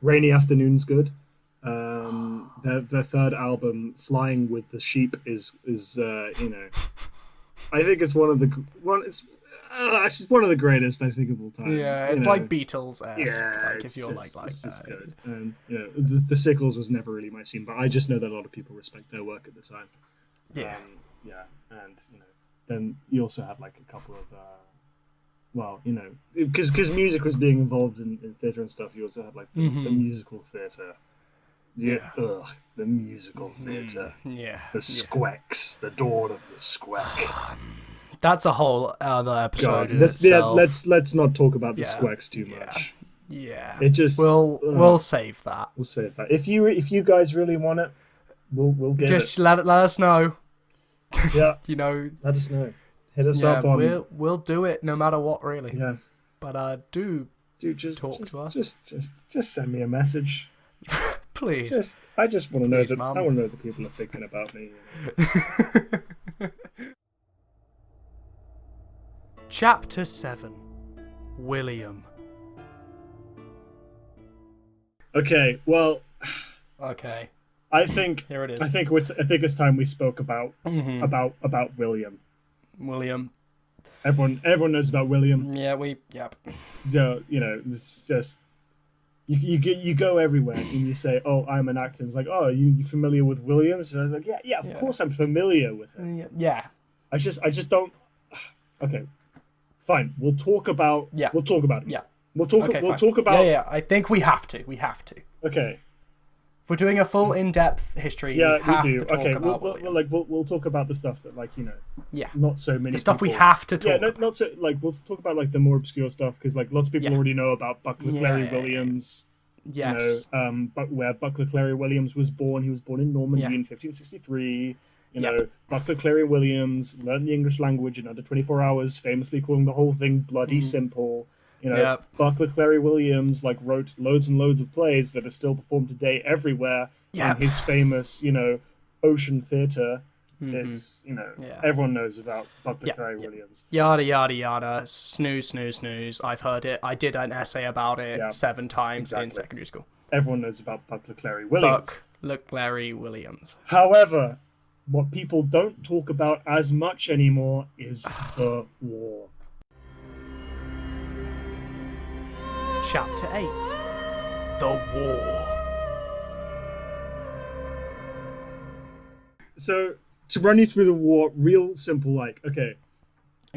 Rainy Afternoon's good. Their third album, Flying with the Sheep, is I think it's it's one of the greatest I think of all time. Yeah, it's like Beatles-esque. Yeah, like if you're like it's that. just good. And the Sickles was never really my scene, but I just know that a lot of people respect their work at the time. Yeah. And then you also had like a couple of because music was being involved in theatre and stuff. You also had like the musical theatre. Yeah, the musical theatre. Yeah. The Squex, the dawn of the Squeck. That's a whole other episode. Let's not talk about the Squex too much. Yeah. It just we'll save that. We'll save that. If you guys really want it, we'll get just it. let us know. Yeah. Let us know. Hit us up on. We'll do it no matter what, really. Yeah. But do just talk to us. Just send me a message. Please. I just want to know Mom. I want to know that people are thinking about me. Chapter 7. William. Okay, well. Okay. I think here it is. I think it's time we spoke about William. William. Everyone knows about William. Yeah, yep. So, it's just you go everywhere and you say, "Oh, I'm an actor." It's like, "Oh, you familiar with Williams?" And I was like, "Yeah, of course I'm familiar with him." Yeah. I just don't. Okay, fine. We'll talk about. Yeah. We'll talk about him. Yeah. We'll talk about. Yeah. I think we have to. Okay. If we're doing a full in-depth history. Yeah, we have do. To talk okay, about we'll talk about the stuff that Yeah. not so many. The stuff people, we have to talk. Yeah, not so we'll talk about the more obscure stuff because lots of people already know about Buckler Clary Williams. Yes. Where Buckler Clary Williams was born. He was born in Normandy in 1563. Buckler Clary Williams learned the English language in under 24 hours, famously calling the whole thing bloody simple. Buckler Clary Williams wrote loads and loads of plays that are still performed today everywhere. And his famous, Ocean Theatre. It's everyone knows about Buckler Clary Williams. Yada yada yada. Snooze. I've heard it. I did an essay about it 7 times in secondary school. Everyone knows about Buckler Clary Williams. Buckler Clary Williams. However, what people don't talk about as much anymore is the war. Chapter 8. The War. So, to run you through the war, real simple, okay.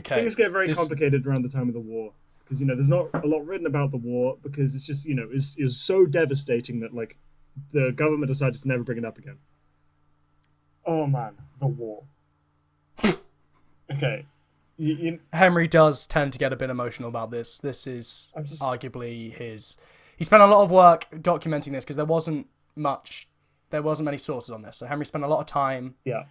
Things get very complicated around the time of the war. Because, there's not a lot written about the war, because it's just, it was so devastating that, the government decided to never bring it up again. Oh, man, the war. Okay. Henry does tend to get a bit emotional about this. This is arguably his... He spent a lot of work documenting this because there wasn't many sources on this. So Henry spent a lot of time... Yeah.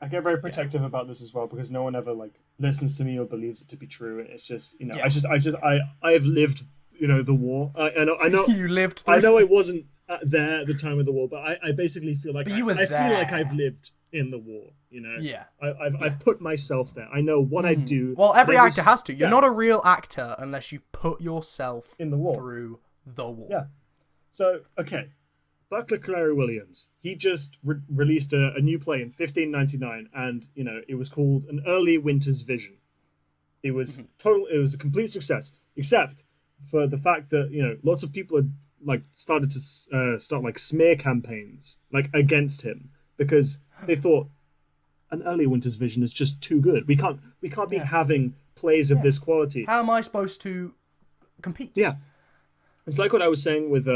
I get very protective about this as well because no one ever listens to me or believes it to be true. It's just, I've lived, the war. I know you lived through... I know I wasn't there at the time of the war, but I basically feel like I feel like I've lived in the war. Yeah. I've put myself there. I know what I do. Well, every actor has to. You're not a real actor unless you put yourself in the war through the war. Yeah. So Buckler Clary Williams. He just released a new play in 1599, and it was called An Early Winter's Vision. It was It was a complete success, except for the fact that lots of people had started to start smear campaigns against him because they thought An Early Winter's Vision is just too good. We can't be having plays of this quality. How am I supposed to compete? Yeah, it's like what I was saying with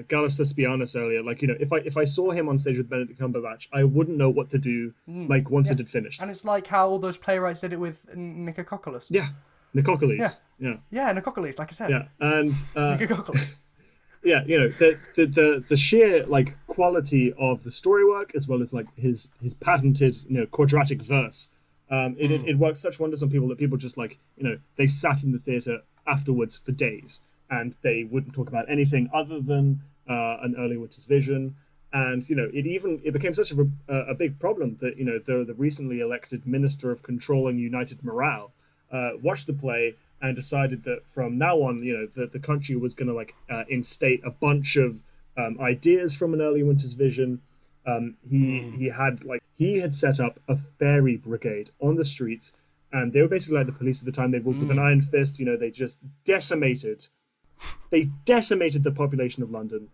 Gallus Thespianus earlier. If I saw him on stage with Benedict Cumberbatch, I wouldn't know what to do. Once it had finished. And it's like how all those playwrights did it with Nicococles. Yeah, Nicocles. Yeah. Yeah, Nicocles, like I said. Yeah, and Nicococles. yeah, the sheer like quality of the story work, as well as like his patented quadratic verse. It worked such wonders on people that people just like they sat in the theater afterwards for days, and they wouldn't talk about anything other than an early Winter's Vision. And it became such a big problem that the recently elected Minister of Controlling United Morale watched the play and decided that from now on, the country was going to instate a bunch of ideas from an early Winter's Vision. He had set up a fairy brigade on the streets, and they were basically like the police at the time. They ruled with an iron fist. They just decimated the population of London.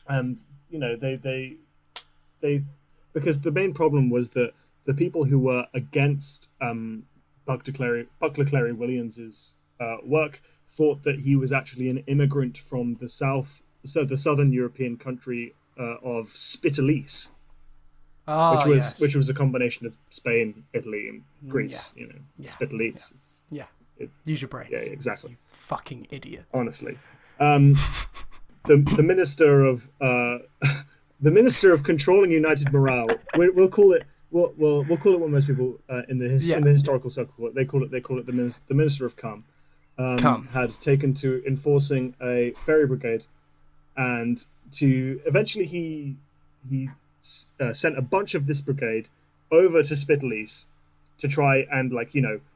And they because the main problem was that the people who were against Buckler Cleary Williams's work thought that he was actually an immigrant from the southern European country of Spittalese, which was a combination of Spain, Italy, and Greece. Spittalese. Yeah. Use your brains. Yeah, exactly. You fucking idiot. Honestly, the minister of controlling United Morale. We'll call it. We'll call it what most people in the historical circle call it. They call it the minister of Cum. Had taken to enforcing a ferry brigade, and to eventually he sent a bunch of this brigade over to Spittalese to try and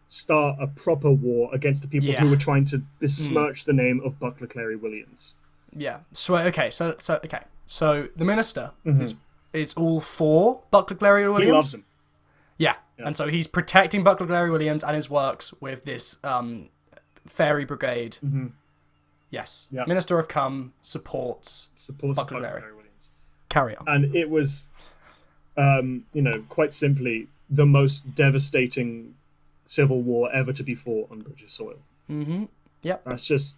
start a proper war against the people who were trying to besmirch the name of Buckler Cleary Williams. Yeah. So the minister is all for Buckler Cleary Williams. He loves him. Yeah. And so he's protecting Buckler Cleary Williams and his works with this fairy brigade. Mm-hmm. Yes. Yep. Minister of Cum supports Buckler Cleary Williams. Carry on. And it was, quite simply the most devastating civil war ever to be fought on British soil. Mm-hmm. Yep. That's just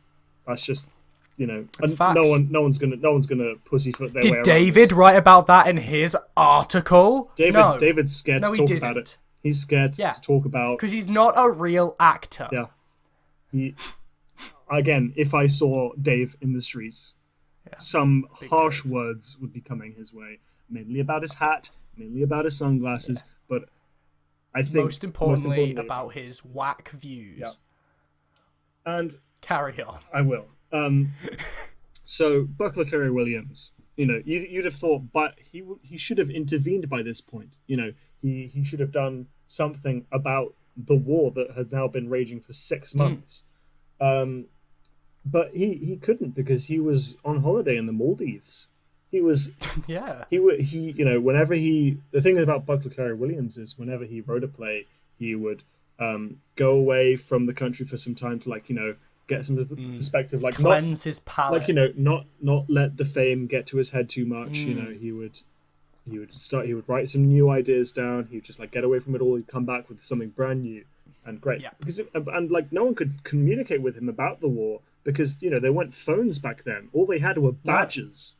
It's facts. No one's gonna pussyfoot their way around. Did David write about that in his article? David's scared to talk about it. He's scared to talk about because he's not a real actor. Yeah. Again, if I saw Dave in the streets, some harsh words would be coming his way, mainly about his hat, mainly about his sunglasses, but I think most importantly about his whack views. Yeah. And carry on. I will. So Buckler Cleary Williams, you'd have thought, but he should have intervened by this point. He should have done something about the war that had now been raging for 6 months. But he couldn't because he was on holiday in the Maldives. He was whenever the thing about Buckler Cleary Williams is whenever he wrote a play, he would go away from the country for some time to get some perspective, cleanse his palate, not let the fame get to his head too much. He would write some new ideas down. He would just get away from it all. He'd come back with something brand new and great. Because no one could communicate with him about the war because there weren't phones back then. All they had were badges.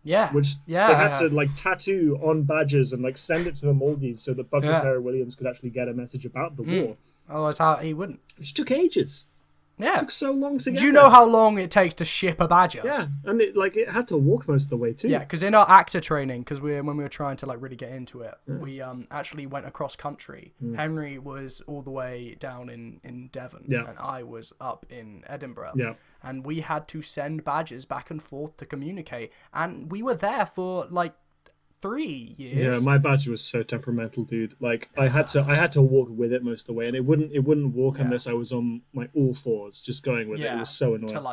Which they had to tattoo on badges and send it to the Maldives so that Buckler Cleary Williams could actually get a message about the war. Otherwise, he wouldn't. Which took ages. Yeah, it took so long to get. Do you know how long it takes to ship a badger? Yeah, and it had to walk most of the way too. Yeah, because in our actor training, when we were trying to really get into it, we actually went across country. Henry was all the way down in Devon, and I was up in Edinburgh. Yeah, and we had to send badges back and forth to communicate, and we were there for 3 years. Yeah, my badger was so temperamental, dude. I had to walk with it most of the way, and it wouldn't walk unless I was on my all fours, just going with it. It was so annoying.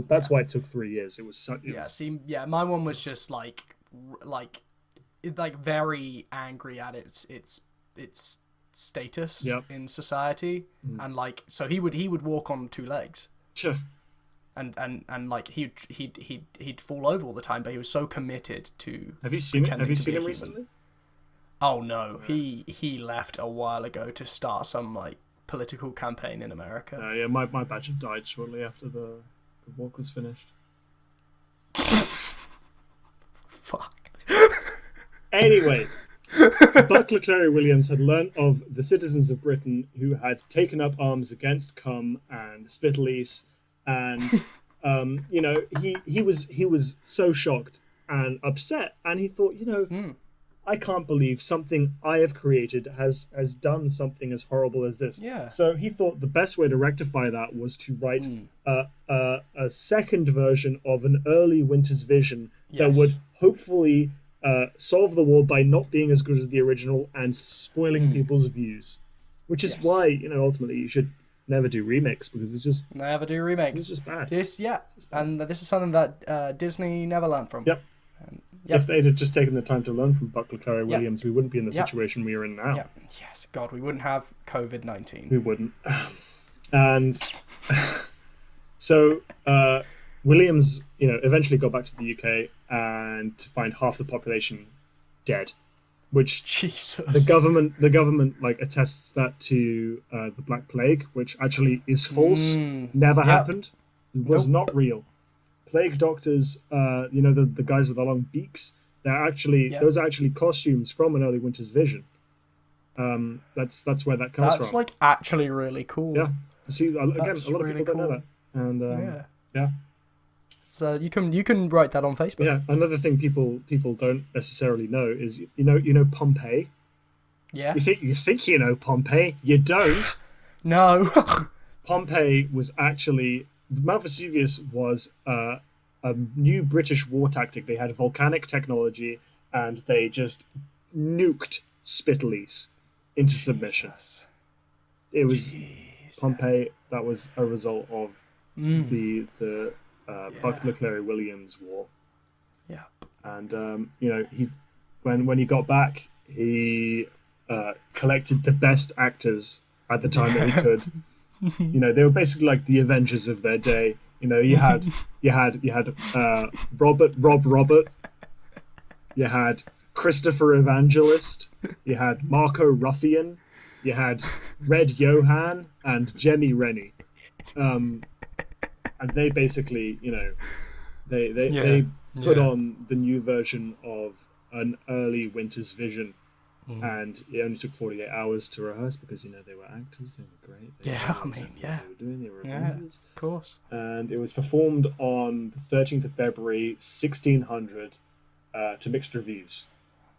That's why it took 3 years. It was so. My one was just very angry at its status in society, and so he would walk on 2 legs. Sure. And he'd fall over all the time, but he was so committed to. Have you seen him recently? Oh no, he left a while ago to start some political campaign in America. My badger died shortly after the walk was finished. Fuck. Anyway, Buckler Cleary Williams had learnt of the citizens of Britain who had taken up arms against Cum and Spittalese, and he was so shocked and upset, and he thought, I can't believe something I have created has done something as horrible as this. Yeah. So he thought the best way to rectify that was to write a second version of an early Winter's Vision that Yes. would hopefully solve the war by not being as good as the original and spoiling people's views. Which is Yes. why, ultimately you should never do remakes, because it's just Never do remakes. it's just bad. And this is something that Disney never learned from. Yep. Yep. If they'd have just taken the time to learn from Buckler Clary Yep. Williams, we wouldn't be in the Yep. situation we are in now. Yeah. Yes, God, we wouldn't have COVID-19. We wouldn't. And so Williams, eventually got back to the UK and to find half the population dead, which Jesus. the government like attests that to the Black Plague, which actually is false. Never Yep. happened. It was Nope. not real. Plague doctors, the guys with the long beaks, those are actually costumes from an early Winter's Vision. That's where that comes That's from. like actually really cool. Yeah. See, again, That's a lot of really people don't know cool. that. And yeah. So you can write that on Facebook. Yeah, another thing people don't necessarily know is you know Pompeii. Yeah. You think you know Pompeii, you don't. No. Pompeii was actually Mount Vesuvius was a new British war tactic. They had volcanic technology and they just nuked Spitalis into submission. Jesus. It was Jeez. Pompeii. That was a result of the Buckler Clary Williams war. Yeah. And when he got back, he collected the best actors at the time that he could. They were basically like the Avengers of their day. You had Robert, you had Christopher Evangelist, you had Marco Ruffian, you had Red Johann and Jemmy Rennie. And they basically, they put on the new version of an early Winter's Vision, and it only took 48 hours to rehearse because they were actors, they were great. They Yeah, knew I mean, exactly yeah. what they were doing. They were Yeah, Avengers. of course. And it was performed on the 13th of February 1600 to mixed reviews,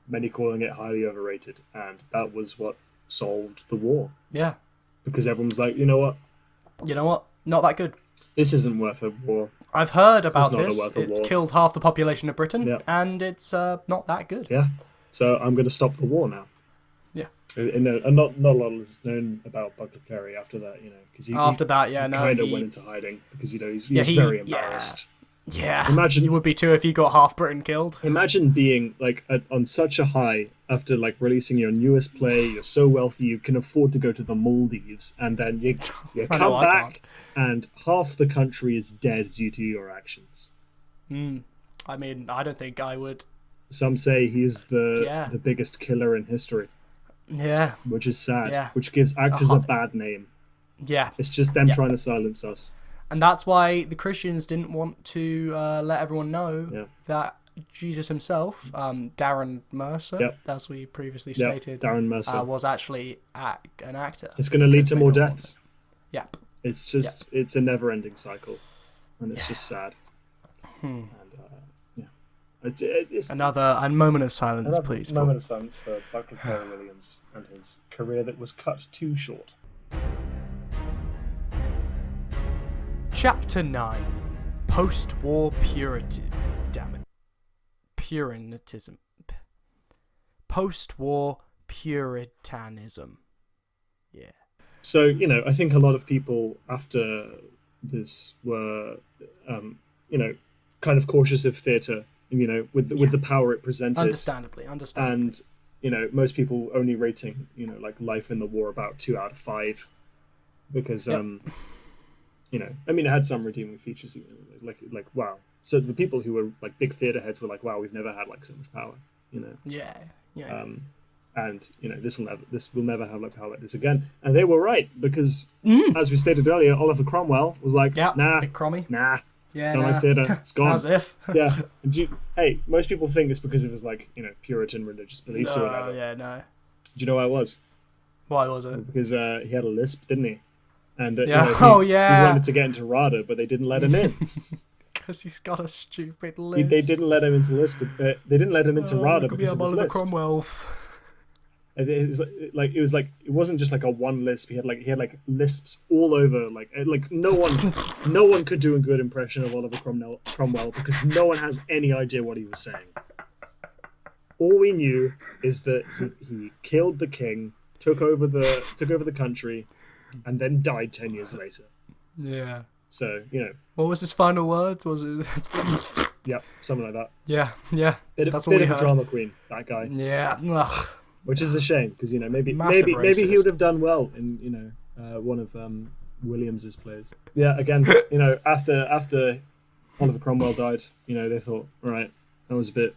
many calling it highly overrated, and that was what solved the war, Yeah. because everyone was like, you know what, Not that good. this isn't worth a war. I've heard about not this. worth a It's war. killed half the population of Britain, Yeah. and it's not that good. Yeah, so I'm going to stop the war now. Yeah. And not a lot is known about Buckler Clary after that, because he After that, yeah, no, kind of he- went into hiding because he's Yeah, very yeah. embarrassed. Yeah. Imagine- you would be too if you got half Britain killed. Imagine being like on such a high after like releasing your newest play. You're so wealthy you can afford to go to the Maldives, and then you I come know, I back and half the country is dead due to your actions. I mean, I don't think I would. Some say he's Yeah. the biggest killer in history, Yeah. which is sad. Yeah. Which gives actors a bad name. Yeah. It's just them trying to silence us. And that's why the Christians didn't want to let everyone know Yeah. that Jesus himself, Darren Mercer, Yep. as we previously Yeah, stated, Darren Mercer. was actually an actor. It's going to lead because to they more don't want deaths. Yep. It's just it's a never-ending cycle, and it's just sad. And it's A moment of silence, please. Moment of silence for Buckler Clary Williams and his career that was cut too short. Chapter 9. Post-war Purity. Damn it. Puritanism. Post-war Puritanism. Yeah. So I think a lot of people after this were, kind of cautious of theatre, with the power it presented. Understandably. And most people only rating like Life in the War about 2 out of 5 because Yep. it had some redeeming features, like wow. So the people who were like big theatre heads were like, wow, we've never had like so much power, Yeah. Yeah. and this will never have like power like this again. And they were right, because as we stated earlier, Oliver Cromwell was like, Yeah. nah, Big Crommy. don't Yeah. like theatre, it's gone. As if. Yeah. Hey, most people think it's because of his like Puritan religious beliefs or whatever. Yeah. No. Do you know why it was? Why was it? Because he had a lisp, didn't he? and Yeah. he Oh, yeah. wanted to get into RADA, but they didn't let him in. Because he's got a stupid list. They didn't let him into Lisp. They didn't let him into RADA because of his Oliver Lisp. Cromwell. It was like it wasn't just like a one Lisp. He had like lisps all over. Like no one could do a good impression of Oliver Cromwell because no one has any idea what he was saying. All we knew is that he killed the king, took over the country, and then died 10 years later. Yeah. So What was his final words? Was it? Yep, something like that. Yeah. That's what bit we of heard. a drama queen, that guy. Yeah. Ugh. Which is a shame because maybe Massive maybe he racist. would have done well in one of Williams's plays. Yeah, again, after Oliver Cromwell died, they thought, right, that was a bit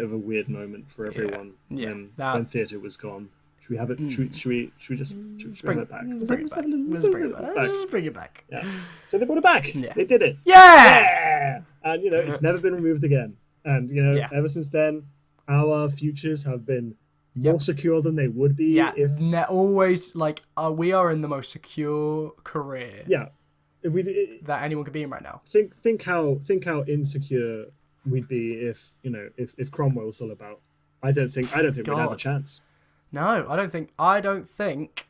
of a weird moment for everyone when theatre was gone. Should we have it? Should we just bring it back? Let's bring it back. Yeah. So they brought it back. Yeah. They did it. Yeah. And it's never been removed again. And ever since then, our futures have been more secure than they would be if always we are in the most secure career if we that anyone could be in right now. think how insecure we'd be if Cromwell was still about. I don't think we'd have a chance. No, I don't think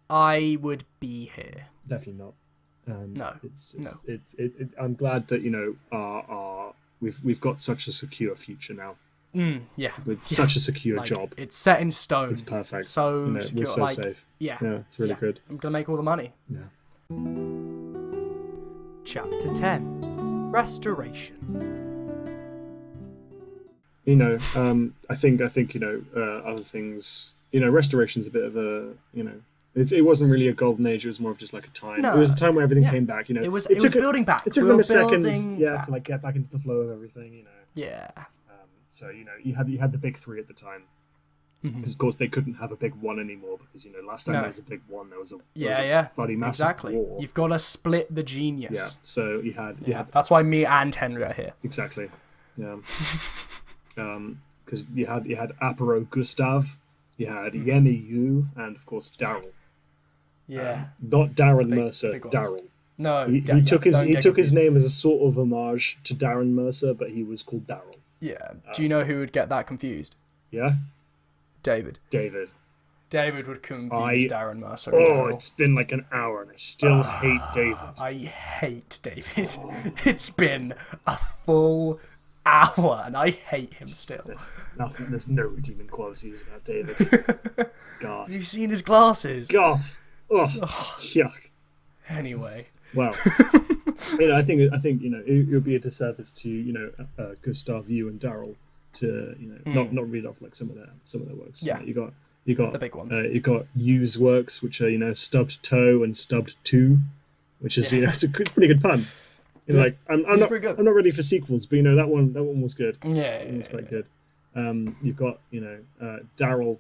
I would be here. Definitely not. No. I'm glad that we've got such a secure future now. With such a secure job. It's set in stone. It's perfect. So secure. We're so safe. Yeah. It's really good. I'm gonna make all the money. Yeah. Chapter 10. Restoration. I think other things. Restoration's a bit of a it wasn't really a golden age. It was more of just like a time. No. It was a time where everything came back. It was building back. It took them a second, to like get back into the flow of everything. Yeah. So you had the big three at the time, because of course they couldn't have a big one anymore because last time there was a big one, there was a bloody massive war. You've got to split the genius. Yeah. So you had That's why me and Henry are here. exactly. Yeah. Because you had Apero Gustav, you had Yemi Yu, and of course Daryl. Yeah. Not Darren Big- Mercer, big ones. Daryl. No. He took his name as a sort of homage to Darren Mercer, but he was called Daryl. Yeah. Do you know who would get that confused? Yeah. David. David would confuse Darren Mercer. It's been like an hour and I still hate David. I hate David. It's been a full hour and I hate him still. There's no redeeming qualities about David. God. Have you seen his glasses? God. Oh, yuck. Anyway. Well, I think it would be a disservice to Gustav, you, and Daryl to not read off like some of their works. Yeah. You got The big ones. You got Yu's works, which are stubbed toe and stubbed two, which is it's a pretty good pun. I'm not ready for sequels, but that one was good. Yeah. It was quite good. You've got Daryl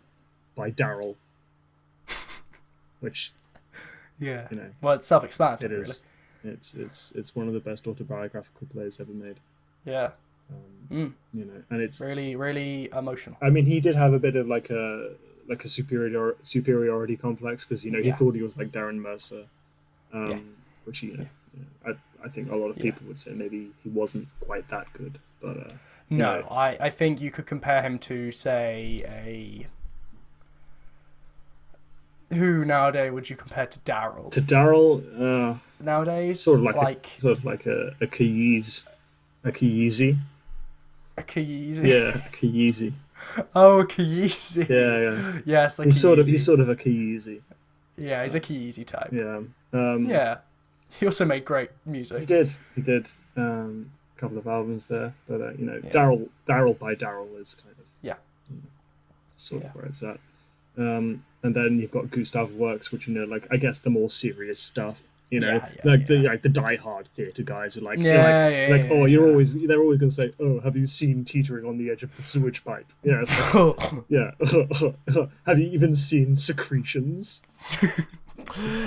by Daryl, which well, it's self-explanatory. it is. Really. It's one of the best autobiographical plays ever made. Yeah. And it's Really, really emotional. I mean, he did have a bit of like a superiority complex because he thought he was like Darren Mercer, which I think a lot of people would say maybe he wasn't quite that good, but no, I think you could compare him to say who nowadays would you compare to Daryl? To Daryl, Nowadays, sort of like a Keyes, a Keyesi. a Keyesi. Yeah, Keyesi. Oh, Keyesi. Yeah. Yes, like he's sort of a Keyesi. Yeah, he's a Keyesi type. Yeah. Yeah. He also made great music. He did. A couple of albums there, but Daryl by Daryl is kind of sort of where it's at. And then you've got Gustav Works, which I guess the more serious stuff. The die-hard theatre guys are they're always going to say, oh, have you seen Teetering on the Edge of the Sewage Pipe? Yeah, have you even seen Secretions?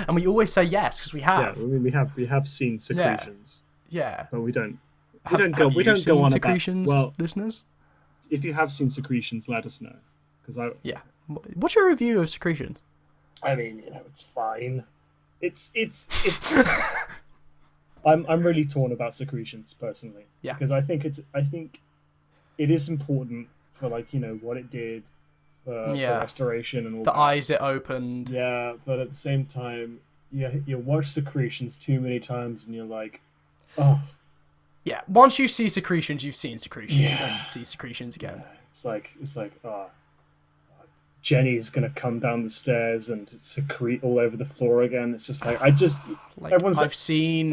And we always say yes because we have. Yeah, I mean we have seen Secretions. Yeah. But we don't We don't go on Secretions, about. Well, listeners. if you have seen Secretions, let us know because Yeah. What's your review of Secretions? I mean, it's fine. it's. I'm really torn about secretions personally. Yeah. Because I think it is important for like what it did for restoration and all the that. eyes it opened. Yeah, but at the same time, you watch secretions too many times and you're like, oh. Yeah, once you see secretions, you've seen secretions. Yeah. You don't see secretions again. It's like Jenny's gonna come down the stairs and secrete all over the floor again. It's just like everyone's I've seen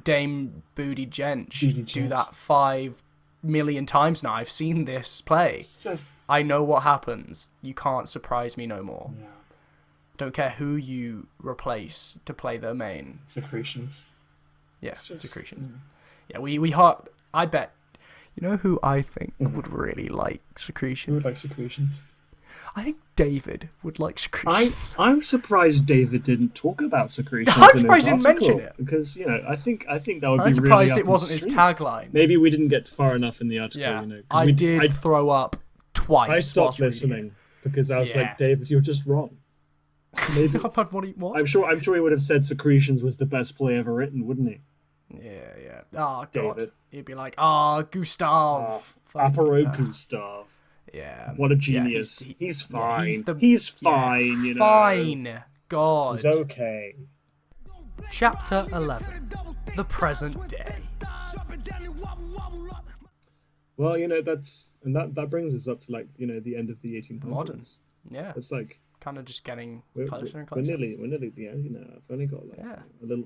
Dame Booty Jench do that 5 million times now. I've seen this play. It's just, I know what happens. You can't surprise me no more. yeah. Don't care who you replace to play the main. Secretions. Yeah, Just, secretions. Yeah, I bet. You know who I think would really like Who secretions? would like secretions? I think David would like secretions. I'm surprised David didn't talk about secretions. I'm in surprised his he didn't article, mention it. because I think that would be really I'm surprised up it wasn't his his street. tagline. Maybe we didn't get far enough in the article. Yeah, 'cause I did throw up twice. I stopped whilst reading listening because I was Yeah. like, David, you're just wrong. Maybe, it. What? I'm sure he would have said secretions was the best play ever written, wouldn't he? Yeah. Oh god. David. He'd be like, Gustav. Aparo Gustav. Yeah. What a Yeah, genius. He's fine. he's fine, Fine. God. He's okay. Chapter 11. The present day. Well, that brings us up to the end of the 1800s. Modern. Yeah. It's like Kind of just getting we're closer and we're closer. nearly at the end. I've only got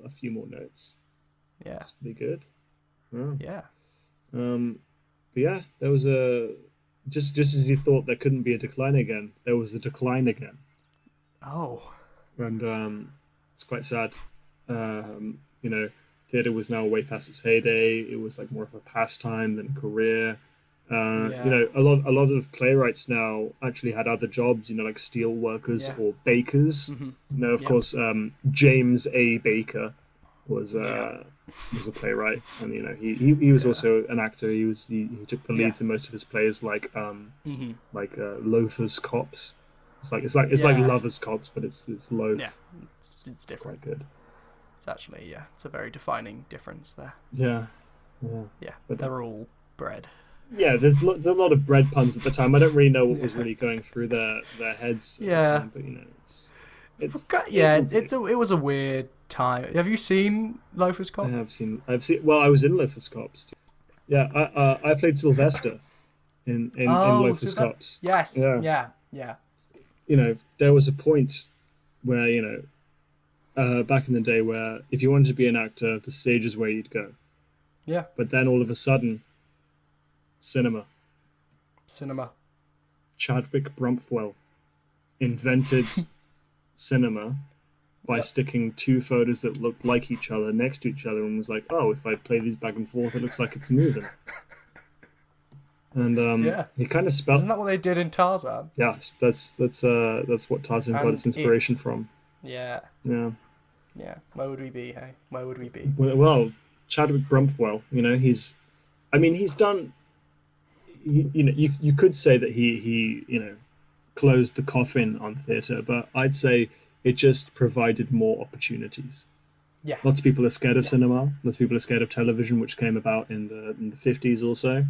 a few more notes. Yeah. It's pretty good. Oh. Yeah. But yeah, there was just as you thought there couldn't be a decline again, there was a decline again, Oh. and it's quite sad. Theatre was now way past its heyday. It was like more of a pastime than a career. Yeah. A lot of playwrights now actually had other jobs, like steel workers Yeah. or bakers. Mm-hmm. Of Yep. course, James A. Baker was Yeah. was a playwright, and he was also an actor. He took the lead in most of his plays, like Loafers Cops. It's like Yeah. Lovers Cops, but it's loaf. Yeah. It's different. Quite good. It's actually, it's a very defining difference there. Yeah. Yeah. But they're all bread. Yeah, there's a lot of bread puns at the time. I don't really know what was really going through their heads at the time, but It was a weird time. Have you seen Loafers Cop? I've seen. Well, I was in Loafers Cops. Yeah, I played Sylvester in Loafers Cops. Yes. Yeah. There was a point where back in the day where if you wanted to be an actor, the stage is where you'd go. Yeah. But then all of a sudden, cinema. Chadwick Brumpwell invented cinema by sticking two photos that looked like each other next to each other, and was like, "Oh, if I play these back and forth, it looks like it's moving." And he kind of spelled. Isn't that what they did in Tarzan? Yes, that's what Tarzan got its inspiration from. Yeah. Yeah. Yeah. Where would we be? Hey, where would we be? Well, Chadwick Brumpwell, he's done. You could say that he closed the coffin on theatre, but I'd say it just provided more opportunities. Yeah. Lots of people are scared of cinema. Lots of people are scared of television, which came about in the 50s also,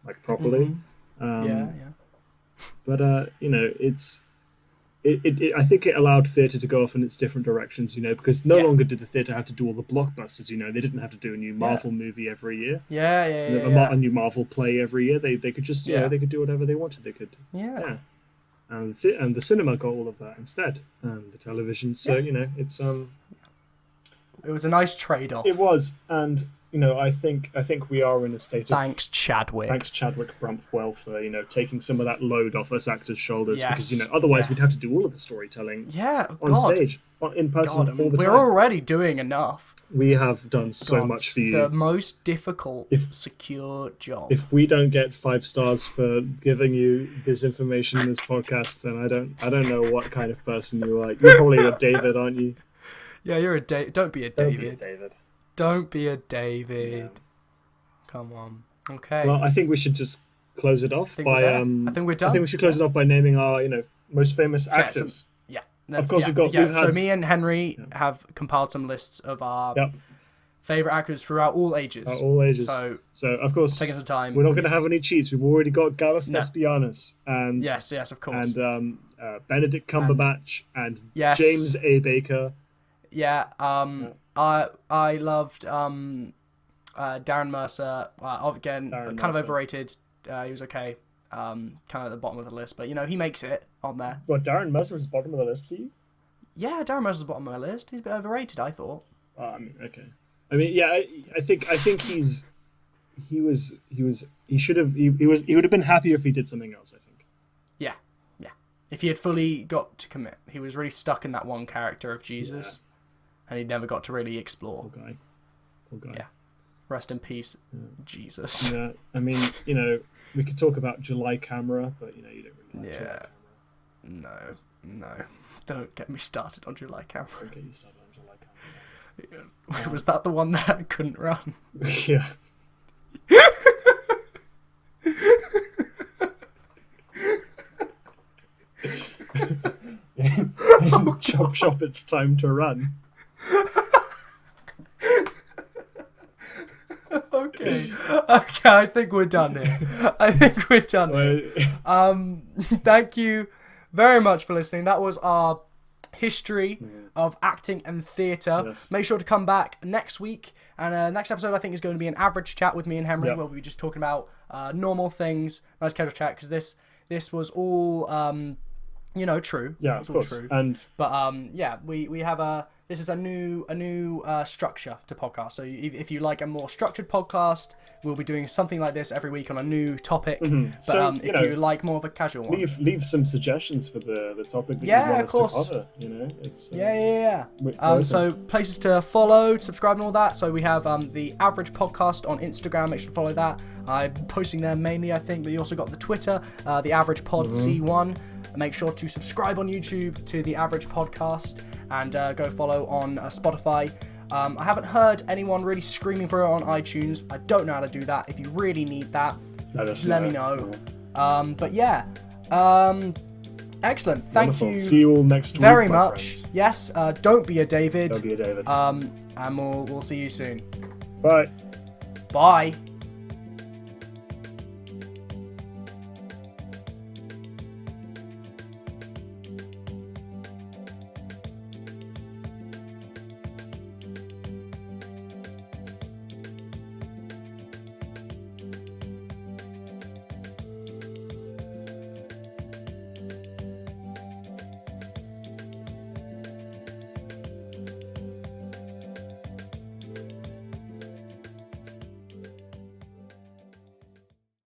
like properly. Yeah. But I think it allowed theatre to go off in its different directions, because no longer did the theatre have to do all the blockbusters. They didn't have to do a new Marvel movie every year. A new Marvel play every year. They could just they could do whatever they wanted. They could. Yeah. And the cinema got all of that instead, and the television. So it's It was a nice trade-off. It was, and I think we are in a state of Thanks, Chadwick Brumpwell for taking some of that load off us actors' shoulders, Yes. because otherwise we'd have to do all of the storytelling on God. stage, in person, all the We're time. already doing enough. We have done so much for you. The most difficult, secure job. If we don't get 5 stars for giving you this information in this podcast, then I don't know what kind of person you are. You're probably a David, aren't you? Yeah, you're a David. Don't be a Don't David. be a David. Don't be a David. Yeah. Come on. Okay. Well, I think we should just close it off by. I think we're done. I think we should close it off by naming our most famous Yeah, actors. Of course, we've So had me and Henry have compiled some lists of our Yep. favorite actors throughout all ages. all ages. So of course, taking some time. we're not going to have any cheats. We've already got Gallus No. Thespianus and Yes, of course. and Benedict Cumberbatch and Yes. James A. Baker. Yeah. I loved Darren Mercer. Again, Darren kind of Mercer. overrated. He was okay. Kind of at the bottom of the list, but he makes it on there. What, Darren Mercer is bottom of the list for you? Yeah, Darren Mercer's the bottom of my list. He's a bit overrated, I thought. I mean, okay. I mean, yeah. I think he would have been happier if he did something else. I think. Yeah. If he had fully got to commit, he was really stuck in that one character of Jesus, and he never got to really explore. Poor guy. Yeah. Rest in peace, Jesus. Yeah. I mean, we could talk about July Camera, but you don't really like July Camera. No. Don't get me started on July Camera. Don't get you started on July Camera. Was that the one that couldn't run? Yeah. Chop chop, it's time to run. Okay, I think we're done here. Thank you very much for listening. That was our history of acting and theatre. Yes. Make sure to come back next week. And next episode, I think, is going to be an average chat with me and Henry, where we'll be just talking about normal things, nice casual chat, because this was all, true. Yeah, it's of all course. true. And we have this is a new structure to podcast. So if you like a more structured podcast, we'll be doing something like this every week on a new topic. But So, if you like more of a casual one, leave some suggestions for the topic that you Yeah, want of us course. to cover. It's Yeah. we're open. So places to follow, subscribe, and all that. So we have the Average Podcast on Instagram. Make sure to follow that. I'm posting there mainly, I think. But you also got the Twitter, the Average Pod C1. Make sure to subscribe on YouTube to the Average Podcast and go follow on Spotify. I haven't heard anyone really screaming for it on iTunes. I don't know how to do that. If you really need that, let me know. But yeah, excellent. Thank Wonderful. you. See you all next week. very my much. friends. Yes, don't be a David. Don't be a David. And we'll see you soon. Bye. Bye.